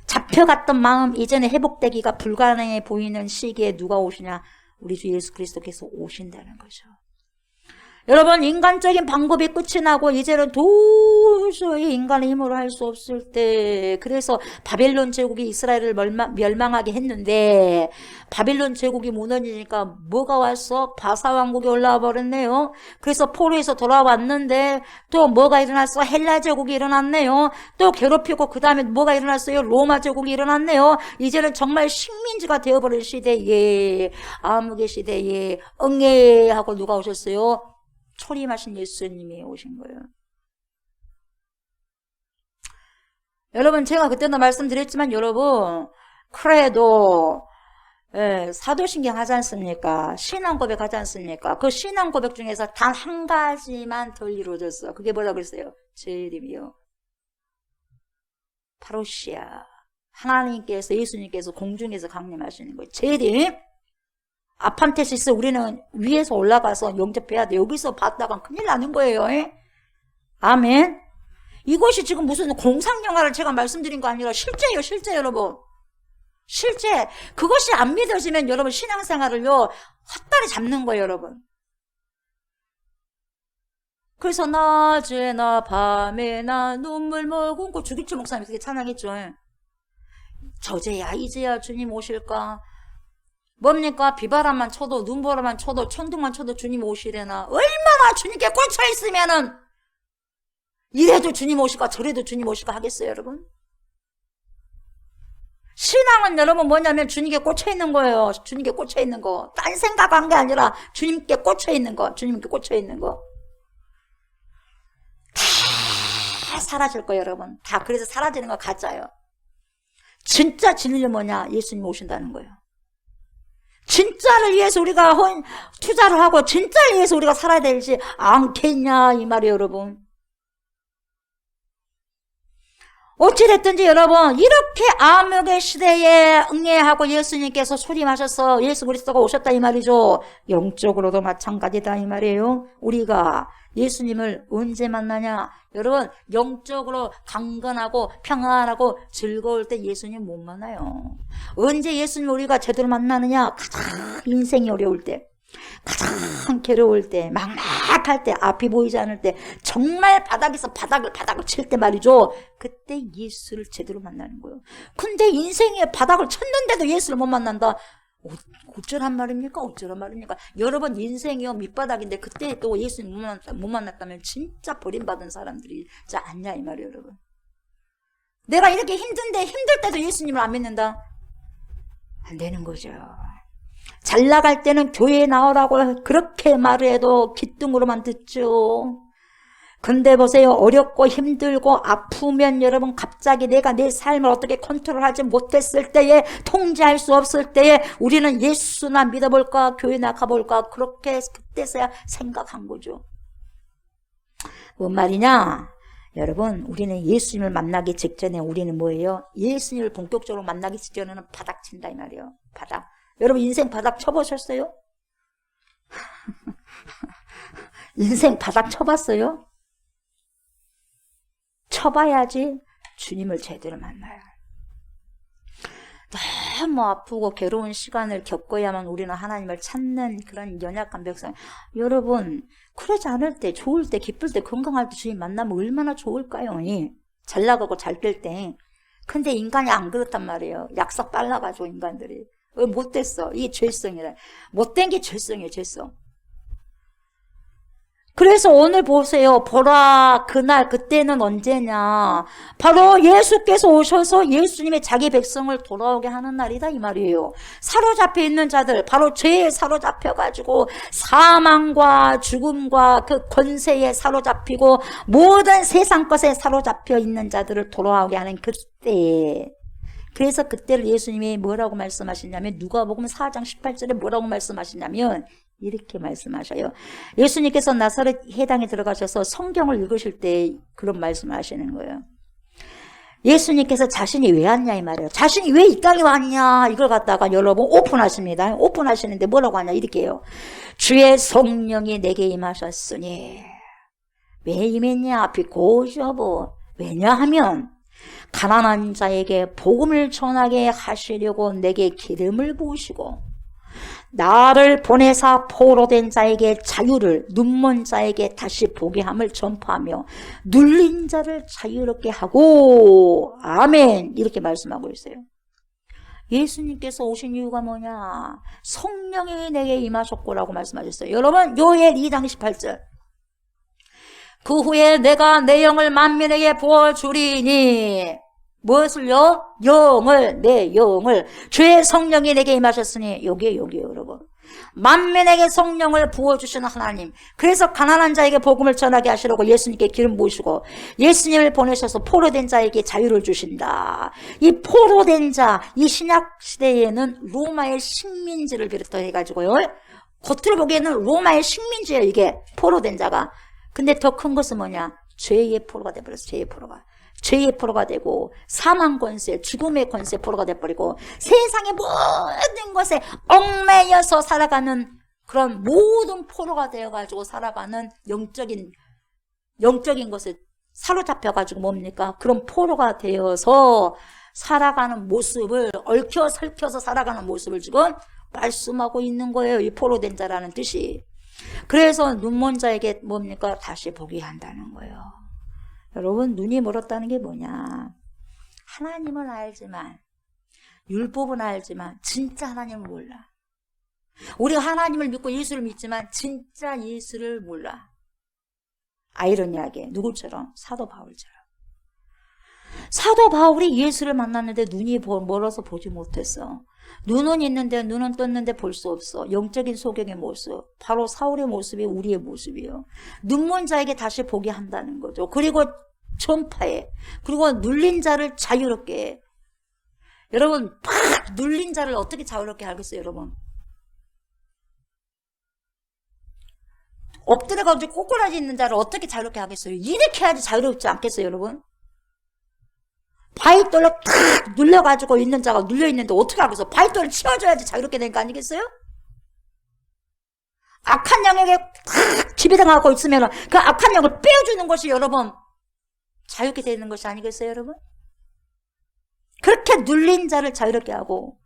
잡혀갔던 마음 이제는 회복되기가 불가능해 보이는 시기에 누가 오시냐? 우리 주 예수 그리스도께서 오신다는 거죠. 여러분 인간적인 방법이 끝이 나고 이제는 도저히 인간의 힘으로 할 수 없을 때 그래서 바벨론 제국이 이스라엘을 멸망하게 했는데 바벨론 제국이 무너지니까 뭐가 왔어? 바사 왕국이 올라와 버렸네요. 그래서 포로에서 돌아왔는데 또 뭐가 일어났어? 헬라 제국이 일어났네요. 또 괴롭히고 그 다음에 뭐가 일어났어요? 로마 제국이 일어났네요. 이제는 정말 식민지가 되어버린 시대에 암흑의 시대에 응애하고 누가 오셨어요? 초림하신 예수님이 오신 거예요. 여러분 제가 그때도 말씀드렸지만 여러분 그래도 사도신경 하지 않습니까? 신앙고백 하지 않습니까? 그 신앙고백 중에서 단 한 가지만 덜 이루어졌어. 그게 뭐라고 그랬어요? 재림이요. 파루시아. 하나님께서 예수님께서 공중에서 강림하시는 거예요. 재림. 아판테시스 우리는 위에서 올라가서 영접해야 돼. 여기서 봤다간 큰일 나는 거예요. 아멘. 이것이 지금 무슨 공상영화를 제가 말씀드린 거 아니라 실제예요. 실제 여러분. 실제. 그것이 안 믿어지면 여러분 신앙생활을요 헛다리 잡는 거예요. 여러분. 그래서 낮에나 밤에나 눈물 머금고 주기철 목사님이 그렇게 찬양했죠. 저제야 이제야 주님 오실까. 뭡니까? 비바람만 쳐도 눈보라만 쳐도 천둥만 쳐도 주님 오시려나. 얼마나 주님께 꽂혀 있으면은 이래도 주님 오실까 저래도 주님 오실까 하겠어요 여러분? 신앙은 여러분 뭐냐면 주님께 꽂혀 있는 거예요. 주님께 꽂혀 있는 거. 딴 생각한 게 아니라 주님께 꽂혀 있는 거. 주님께 꽂혀 있는 거. 다 사라질 거예요 여러분. 다. 그래서 사라지는 거 가짜예요. 진짜 진리는 뭐냐? 예수님 오신다는 거예요. 진짜를 위해서 우리가 투자를 하고 진짜를 위해서 우리가 살아야 되지 않겠냐 이 말이에요 여러분. 어찌됐든지 여러분 이렇게 암흑의 시대에 응애하고 예수님께서 소림하셔서 예수 그리스도가 오셨다 이 말이죠. 영적으로도 마찬가지다 이 말이에요. 우리가 예수님을 언제 만나냐? 여러분 영적으로 강건하고 평안하고 즐거울 때 예수님 못 만나요. 언제 예수님 우리가 제대로 만나느냐? 가장 인생이 어려울 때, 가장 괴로울 때, 막막할 때, 앞이 보이지 않을 때, 정말 바닥에서 바닥을 칠 때 말이죠. 그때 예수를 제대로 만나는 거예요. 근데 인생에 바닥을 쳤는데도 예수를 못 만난다. 어쩌란 말입니까? 어쩌란 말입니까? 여러분 인생이요 밑바닥인데 그때 또 예수님 못 만났다면 진짜 버림받은 사람들이 진짜 아니냐 이 말이에요 여러분. 내가 이렇게 힘든데 힘들 때도 예수님을 안 믿는다? 안 되는 거죠. 잘 나갈 때는 교회에 나오라고 그렇게 말을 해도 귓등으로만 듣죠. 근데 보세요. 어렵고 힘들고 아프면 여러분 갑자기 내가 내 삶을 어떻게 컨트롤하지 못했을 때에 통제할 수 없을 때에 우리는 예수나 믿어볼까 교회나 가볼까 그렇게 그때서야 생각한 거죠. 뭔 말이냐? 여러분 우리는 예수님을 만나기 직전에 우리는 뭐예요? 예수님을 본격적으로 만나기 직전에는 바닥 친다 이 말이에요. 바닥. 여러분 인생 바닥 쳐보셨어요? 인생 바닥 쳐봤어요? 쳐봐야지 주님을 제대로 만나요. 너무 아프고 괴로운 시간을 겪어야만 우리는 하나님을 찾는 그런 연약한 백성. 여러분 그러지 않을 때 좋을 때 기쁠 때 건강할 때 주님 만나면 얼마나 좋을까요? 잘 나가고 잘 될 때. 근데 인간이 안 그렇단 말이에요. 약속 빨라가지고 인간들이. 못됐어. 이게 죄성이래. 못된 게 죄성이에요. 죄성. 그래서 오늘 보세요. 보라 그날 그때는 언제냐. 바로 예수께서 오셔서 예수님의 자기 백성을 돌아오게 하는 날이다 이 말이에요. 사로잡혀 있는 자들 바로 죄에 사로잡혀가지고 사망과 죽음과 그 권세에 사로잡히고 모든 세상 것에 사로잡혀 있는 자들을 돌아오게 하는 그때. 그래서 그때를 예수님이 뭐라고 말씀하시냐면 누가복음 4장 18절에 뭐라고 말씀하시냐면 이렇게 말씀하셔요. 예수님께서 나사렛 해당에 들어가셔서 성경을 읽으실 때 그런 말씀을 하시는 거예요. 예수님께서 자신이 왜 왔냐 이 말이에요. 자신이 왜 이 땅에 왔냐 이걸 갖다가 여러분 오픈하십니다. 오픈하시는데 뭐라고 하냐 이렇게 해요. 주의 성령이 내게 임하셨으니 왜 임했냐 비고셔보 왜냐하면 가난한 자에게 복음을 전하게 하시려고 내게 기름을 부으시고 나를 보내사 포로된 자에게 자유를 눈먼 자에게 다시 보게 함을 전파하며 눌린 자를 자유롭게 하고 아멘 이렇게 말씀하고 있어요. 예수님께서 오신 이유가 뭐냐? 성령이 내게 임하셨고라고 말씀하셨어요. 여러분 요엘 2장 18절 그 후에 내가 내 영을 만민에게 부어주리니 무엇을요? 영을 내 영을 주의 성령이 내게 임하셨으니 여기에 여러분 만민에게 성령을 부어주시는 하나님. 그래서 가난한 자에게 복음을 전하게 하시려고 예수님께 기름 부으시고 예수님을 보내셔서 포로된 자에게 자유를 주신다. 이 포로된 자, 이 신약 시대에는 로마의 식민지를 비롯해가지고요 겉으로 보기에는 로마의 식민지예요. 이게 포로된 자가. 근데 더 큰 것은 뭐냐? 죄의 포로가 돼버렸어. 죄의 포로가 되고 사망 권세, 죽음의 권세 포로가 돼버리고 세상의 모든 것에 얽매여서 살아가는 그런 모든 포로가 되어가지고 살아가는 영적인 것에 사로잡혀가지고 뭡니까? 그런 포로가 되어서 살아가는 모습을 얽혀 설켜서 살아가는 모습을 지금 말씀하고 있는 거예요. 이 포로된 자라는 뜻이. 그래서 눈먼 자에게 뭡니까? 다시 보게 한다는 거예요. 여러분 눈이 멀었다는 게 뭐냐? 하나님은 알지만 율법은 알지만 진짜 하나님을 몰라. 우리가 하나님을 믿고 예수를 믿지만 진짜 예수를 몰라. 아이러니하게 누구처럼? 사도 바울처럼. 사도 바울이 예수를 만났는데 눈이 멀어서 보지 못했어. 눈은 있는데 눈은 떴는데 볼 수 없어. 영적인 소경의 모습, 바로 사울의 모습이 우리의 모습이요. 눈먼 자에게 다시 보게 한다는 거죠. 그리고 전파해. 그리고 눌린 자를 자유롭게 해. 여러분, 팍 눌린 자를 어떻게 자유롭게 하겠어요, 여러분? 엎드려가지고 꼬꾸라지 있는 자를 어떻게 자유롭게 하겠어요? 이렇게 해야지 자유롭지 않겠어요, 여러분? 바위돌로 탁 눌려가지고 있는 자가 눌려있는데 어떻게 하겠어? 바위돌을 치워줘야지 자유롭게 되는 거 아니겠어요? 악한 영에게 탁 지배당하고 있으면 그 악한 영을 빼어주는 것이 여러분 자유롭게 되는 것이 아니겠어요, 여러분? 그렇게 눌린 자를 자유롭게 하고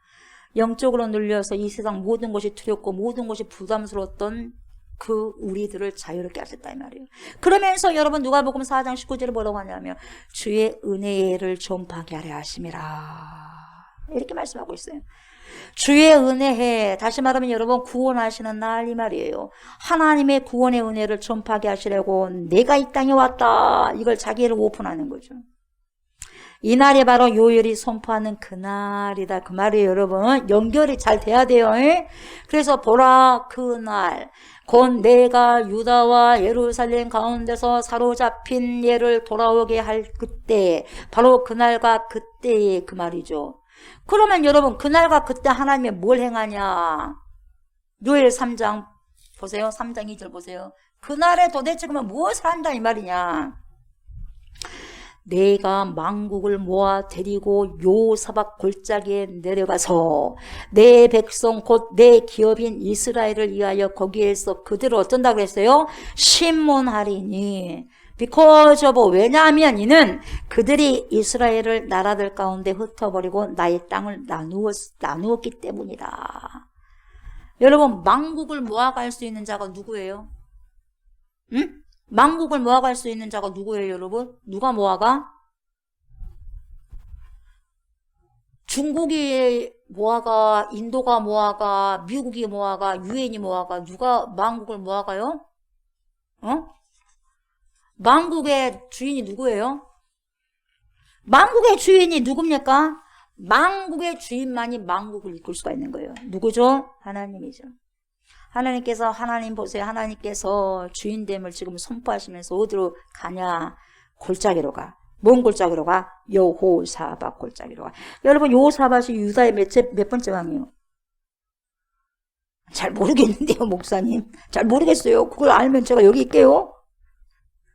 영적으로 눌려서 이 세상 모든 것이 두렵고 모든 것이 부담스러웠던 그 우리들을 자유롭게 하셨다 이 말이에요. 그러면서 여러분 누가복음 4장 19절에 뭐라고 하냐면 주의 은혜를 전파하게 하려 하심이라 이렇게 말씀하고 있어요. 주의 은혜에 다시 말하면 여러분 구원하시는 날 이 말이에요. 하나님의 구원의 은혜를 전파하게 하시려고 내가 이 땅에 왔다 이걸 자기를 오픈하는 거죠. 이날이 바로 요엘이 선포하는 그날이다 그 말이에요. 여러분 연결이 잘 돼야 돼요. 그래서 보라 그날 곧 내가 유다와 예루살렘 가운데서 사로잡힌 얘를 돌아오게 할 그때 바로 그날과 그때의 그 말이죠. 그러면 여러분 그날과 그때 하나님이 뭘 행하냐. 요엘 3장 보세요. 3장 2절 보세요. 그날에 도대체 그러면 무엇을 한다 이 말이냐. 내가 만국을 모아 데리고 요사박 골짜기에 내려가서 내 백성 곧 내 기업인 이스라엘을 위하여 거기에서 그들을 어쩐다고 했어요? 심문하리니 because of 왜냐하면 이는 그들이 이스라엘을 나라들 가운데 흩어버리고 나의 땅을 나누었기 때문이다. 여러분 만국을 모아갈 수 있는 자가 누구예요? 응? 만국을 모아갈 수 있는 자가 누구예요, 여러분? 누가 모아가? 중국이 모아가, 인도가 모아가, 미국이 모아가, 유엔이 모아가, 누가 만국을 모아가요? 만국의 주인이 누구예요? 만국의 주인이 누굽니까? 만국의 주인만이 만국을 이끌 수가 있는 거예요. 누구죠? 하나님이죠. 하나님께서 하나님 보세요. 하나님께서 주인됨을 지금 선포하시면서 어디로 가냐? 골짜기로 가. 뭔 골짜기로 가? 여호사밧 골짜기로 가. 여러분 여호사밧이 유다의 몇 번째 왕이에요? 잘 모르겠는데요, 목사님. 잘 모르겠어요. 그걸 알면 제가 여기 있게요.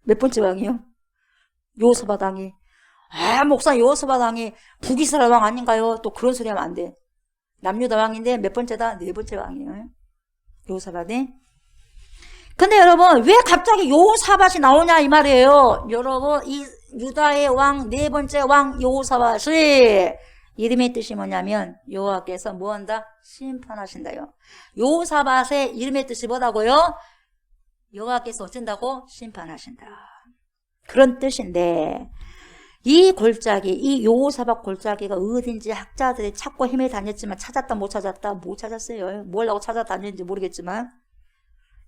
몇 번째 왕이요? 여호사밧 왕이. 목사님 여호사밧 왕이 북이스라엘 왕 아닌가요? 또 그런 소리 하면 안 돼. 남유다 왕인데 몇 번째다? 네 번째 왕이에요. 여호사밧이. 근데 여러분 왜 갑자기 여호사밧이 나오냐 이 말이에요. 여러분 이 유다의 왕 네 번째 왕 여호사밧이 이름의 뜻이 뭐냐면 여호와께서 뭐한다? 심판하신다요. 여호사밧의 이름의 뜻이 뭐라고요? 여호와께서 어쩐다고? 심판하신다. 그런 뜻인데 이 골짜기, 이 여호사밧 골짜기가 어딘지 학자들이 찾고 헤매 다녔지만 찾았다 못 찾았다 못 찾았어요. 뭐라고 찾아다녔는지 모르겠지만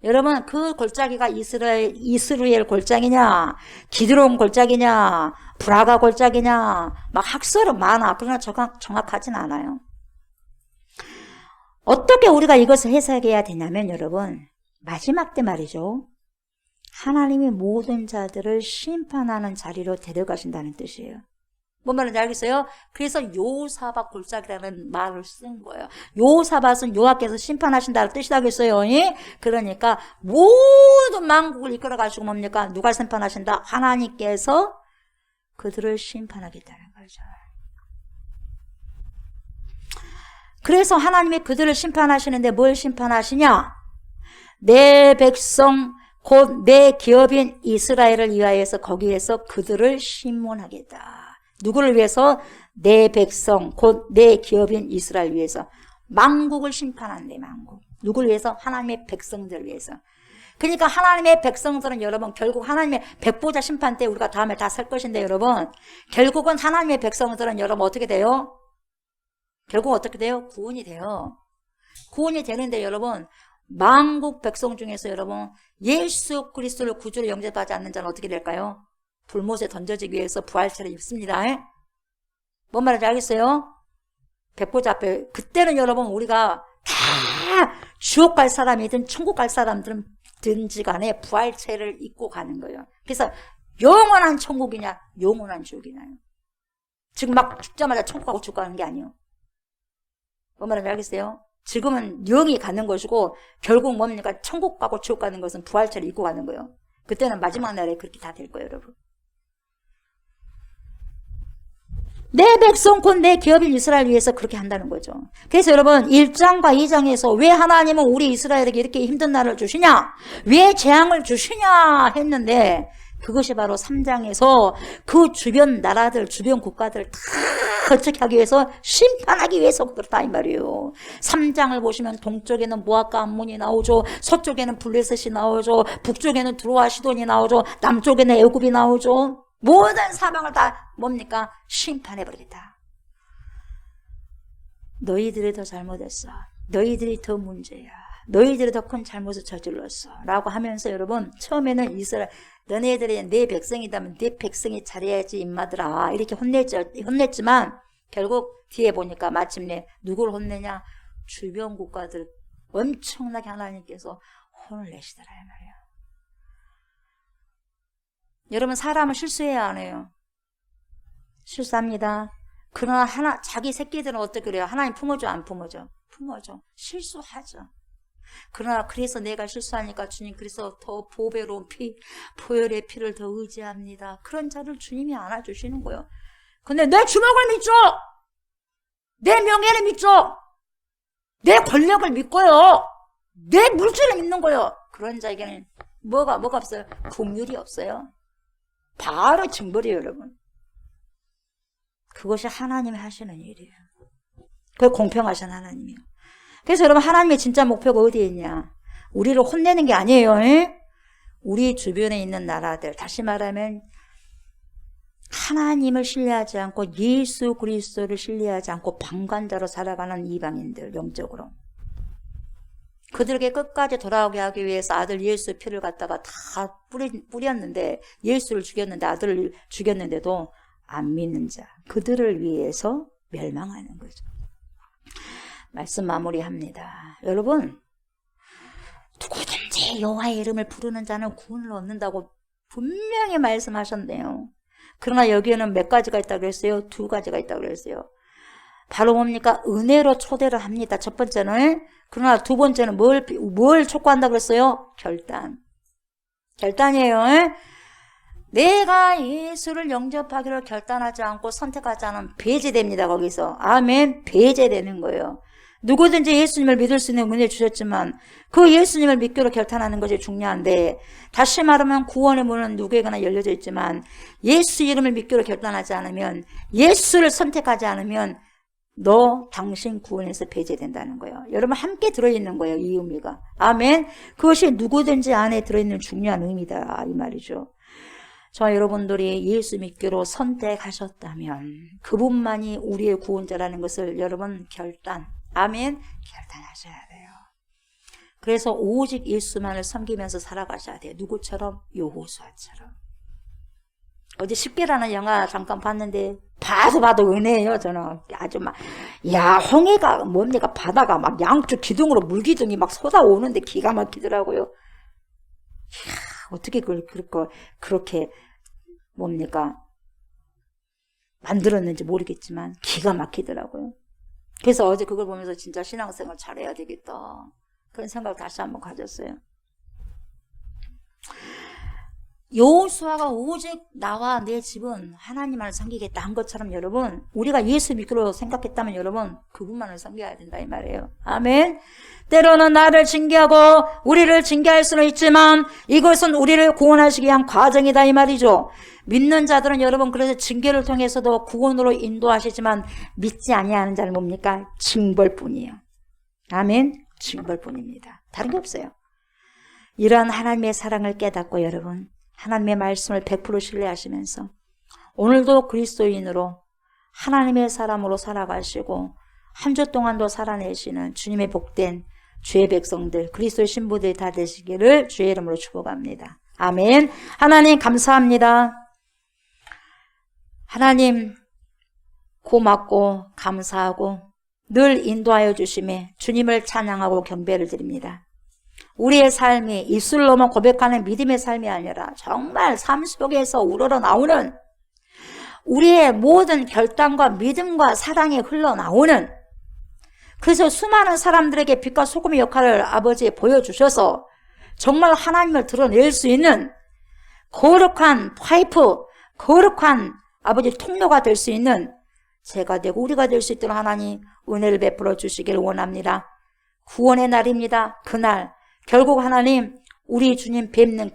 여러분 그 골짜기가 이스라엘 골짜기냐 기드론 골짜기냐 브라가 골짜기냐 막 학설은 많아. 그러나 정확하진 않아요. 어떻게 우리가 이것을 해석해야 되냐면 여러분 마지막 때 말이죠. 하나님이 모든 자들을 심판하는 자리로 데려가신다는 뜻이에요. 뭔 말인지 알겠어요? 그래서 여호사밧 골짜기라는 말을 쓴 거예요. 여호사밧은 여호와께서 심판하신다는 뜻이라겠어요. 그러니까 모든 만국을 이끌어 가시고 뭡니까? 누가 심판하신다? 하나님께서 그들을 심판하겠다는 거죠. 그래서 하나님이 그들을 심판하시는데 뭘 심판하시냐? 내 백성 곧 내 기업인 이스라엘을 위하여서 거기에서 그들을 심문하겠다. 누구를 위해서? 내 백성 곧 내 기업인 이스라엘 위해서 만국을 심판한대. 만국. 누구를 위해서? 하나님의 백성들을 위해서. 그러니까 하나님의 백성들은 여러분 결국 하나님의 백보자 심판 때 우리가 다음에 다 설 것인데 여러분 결국은 하나님의 백성들은 여러분 어떻게 돼요? 결국 어떻게 돼요? 구원이 돼요. 구원이 되는데 여러분 만국 백성 중에서 여러분 예수 그리스도를 구주로 영접하지 않는 자는 어떻게 될까요? 불못에 던져지기 위해서 부활체를 입습니다. 뭔 말인지 알겠어요? 백보자 앞에 그때는 여러분 우리가 다 지옥 갈 사람이든 천국 갈 사람들든지 간에 부활체를 입고 가는 거예요. 그래서 영원한 천국이냐 영원한 지옥이냐요. 지금 막 죽자마자 천국 가고 지옥 가는 게 아니에요. 뭔 말인지 알겠어요? 지금은 영이 가는 것이고 결국 뭡니까? 천국 가고 지옥 가는 것은 부활체를 입고 가는 거예요. 그때는 마지막 날에 그렇게 다 될 거예요, 여러분. 내 백성 곧 내 기업인 이스라엘 위해서 그렇게 한다는 거죠. 그래서 여러분 1장과 2장에서 왜 하나님은 우리 이스라엘에게 이렇게 힘든 날을 주시냐, 왜 재앙을 주시냐 했는데 그것이 바로 3장에서 그 주변 나라들 주변 국가들 다 어떻게 하기 위해서 심판하기 위해서 그렇다 이 말이에요. 3장을 보시면 동쪽에는 모압과 암몬이 나오죠. 서쪽에는 블레셋이 나오죠. 북쪽에는 두로와 시돈이 나오죠. 남쪽에는 애굽이 나오죠. 모든 사방을 다 뭡니까? 심판해버리겠다. 너희들이 더 잘못했어. 너희들이 더 문제야. 너희들이 더 큰 잘못을 저질렀어. 라고 하면서 여러분 처음에는 이스라엘 너네들이 내 백성이다면 내 백성이 잘해야지 임마들아 이렇게 혼냈지만 결국 뒤에 보니까 마침내 누구를 혼내냐? 주변 국가들 엄청나게 하나님께서 혼을 내시더라 이 말이에요. 여러분 사람은 실수해야 안 해요. 실수합니다. 그러나 자기 새끼들은 어떻게 그래요? 하나님 품어줘 안 품어줘? 품어줘. 실수하죠. 그러나 그래서 내가 실수하니까 주님 그래서 더 보배로운 피, 보혈의 피를 더 의지합니다. 그런 자를 주님이 안아주시는 거예요. 근데 내 주먹을 믿죠. 내 명예를 믿죠. 내 권력을 믿고요. 내 물질을 믿는 거예요. 그런 자에게는 뭐가 없어요? 긍휼이 없어요. 바로 징벌이에요, 여러분. 그것이 하나님이 하시는 일이에요. 그게 공평하신 하나님이에요. 그래서 여러분 하나님의 진짜 목표가 어디에 있냐? 우리를 혼내는 게 아니에요. 우리 주변에 있는 나라들, 다시 말하면 하나님을 신뢰하지 않고 예수 그리스도를 신뢰하지 않고 방관자로 살아가는 이방인들, 영적으로. 그들에게 끝까지 돌아오게 하기 위해서 아들 예수 피를 갖다가 다 뿌렸는데, 예수를 죽였는데, 아들을 죽였는데도 안 믿는 자, 그들을 위해서 멸망하는 거죠. 말씀 마무리합니다. 여러분, 누구든지 여호와의 이름을 부르는 자는 구원을 얻는다고 분명히 말씀하셨네요. 그러나 여기에는 몇 가지가 있다고 그랬어요? 2가지가 있다고 그랬어요. 바로 뭡니까? 은혜로 초대를 합니다. 첫 번째는. 그러나 두 번째는 뭘 촉구한다고 그랬어요? 결단이에요. 내가 예수를 영접하기를 결단하지 않고 선택하지 않으면 배제됩니다. 거기서. 아멘. 배제되는 거예요. 누구든지 예수님을 믿을 수 있는 은혜 주셨지만 그 예수님을 믿기로 결단하는 것이 중요한데, 다시 말하면 구원의 문은 누구에게나 열려져 있지만 예수 이름을 믿기로 결단하지 않으면, 예수를 선택하지 않으면 당신 구원에서 배제된다는 거예요. 여러분 함께 들어있는 거예요. 이 의미가. 아멘. 그것이 누구든지 안에 들어있는 중요한 의미다 이 말이죠. 저 여러분들이 예수 믿기로 선택하셨다면 그분만이 우리의 구원자라는 것을 여러분 아멘, 결단하셔야 돼요. 그래서 오직 예수만을 섬기면서 살아가셔야 돼요. 누구처럼? 여호수아처럼. 어제 10개라는 영화 잠깐 봤는데 봐도 은혜예요. 저는 아주 홍해가 뭡니까? 바다가 막 양쪽 기둥으로 물기둥이 막 쏟아오는데 기가 막히더라고요. 이야, 어떻게 그렇게 뭡니까? 만들었는지 모르겠지만 기가 막히더라고요. 그래서 어제 그걸 보면서 진짜 신앙생활 잘해야 되겠다, 그런 생각을 다시 한번 가졌어요. 여호수아가 오직 나와 내 집은 하나님만을 섬기겠다 한 것처럼 여러분, 우리가 예수 믿기로 생각했다면 여러분 그분만을 섬겨야 된다 이 말이에요. 아멘. 때로는 나를 징계하고 우리를 징계할 수는 있지만 이것은 우리를 구원하시기 위한 과정이다 이 말이죠. 믿는 자들은 여러분 그래서 징계를 통해서도 구원으로 인도하시지만 믿지 아니하는 자는 뭡니까? 징벌뿐이에요. 아멘. 징벌뿐입니다. 다른 게 없어요. 이러한 하나님의 사랑을 깨닫고 여러분 하나님의 말씀을 100% 신뢰하시면서 오늘도 그리스도인으로 하나님의 사람으로 살아가시고 한 주 동안도 살아내시는 주님의 복된 주의 백성들, 그리스도의 신부들이 다 되시기를 주의 이름으로 축복합니다. 아멘. 하나님 감사합니다. 하나님 고맙고 감사하고 늘 인도하여 주심에 주님을 찬양하고 경배를 드립니다. 우리의 삶이 입술로만 고백하는 믿음의 삶이 아니라 정말 삶 속에서 우러러 나오는 우리의 모든 결단과 믿음과 사랑이 흘러나오는, 그래서 수많은 사람들에게 빛과 소금의 역할을 아버지 보여주셔서 정말 하나님을 드러낼 수 있는 거룩한 파이프, 거룩한 아버지 통로가 될 수 있는 제가 되고 우리가 될 수 있도록 하나님 은혜를 베풀어 주시기를 원합니다. 구원의 날입니다. 그날, 결국 하나님 우리 주님 뵙는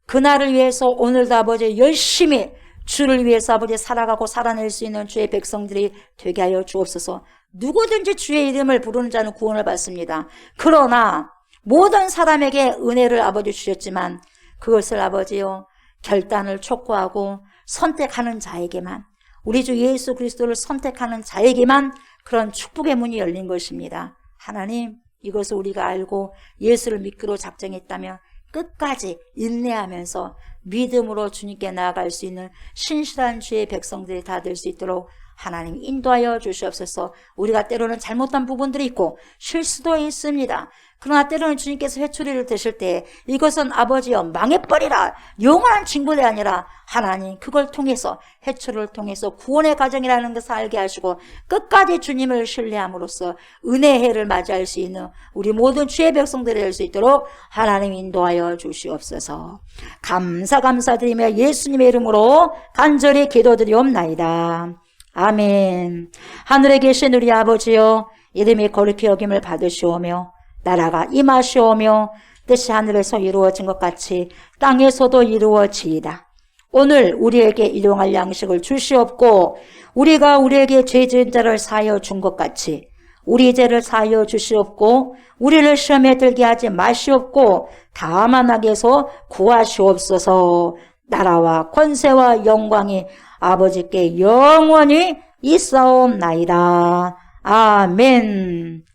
그날을 위해서 오늘도 아버지 열심히 주를 위해서 아버지 살아가고 살아낼 수 있는 주의 백성들이 되게 하여 주옵소서. 누구든지 주의 이름을 부르는 자는 구원을 받습니다. 그러나 모든 사람에게 은혜를 아버지 주셨지만 그것을 아버지요 결단을 촉구하고 선택하는 자에게만, 우리 주 예수 그리스도를 선택하는 자에게만 그런 축복의 문이 열린 것입니다. 하나님 이것을 우리가 알고 예수를 믿기로 작정했다면 끝까지 인내하면서 믿음으로 주님께 나아갈 수 있는 신실한 주의 백성들이 다 될 수 있도록 하나님 인도하여 주시옵소서. 우리가 때로는 잘못한 부분들이 있고 실수도 있습니다. 그러나 때로는 주님께서 회초리를 드실 때 이것은 아버지여 망해버리라, 영원한 징벌이 아니라 하나님 그걸 통해서, 회초리를 통해서 구원의 과정이라는 것을 알게 하시고 끝까지 주님을 신뢰함으로써 은혜의 해를 맞이할 수 있는 우리 모든 주의 백성들이 될 수 있도록 하나님 인도하여 주시옵소서. 감사드리며 예수님의 이름으로 간절히 기도드리옵나이다. 아멘. 하늘에 계신 우리 아버지여, 이름이 거룩히 여김을 받으시오며 나라가 임하시오며 뜻이 하늘에서 이루어진 것 같이 땅에서도 이루어지이다. 오늘 우리에게 일용할 양식을 주시옵고 우리가 우리에게 죄 지은 자를 사하여 준 것 같이 우리 죄를 사하여 주시옵고 우리를 시험에 들게 하지 마시옵고 다만 악에서 구하시옵소서. 나라와 권세와 영광이 아버지께 영원히 있사옵나이다. 아멘.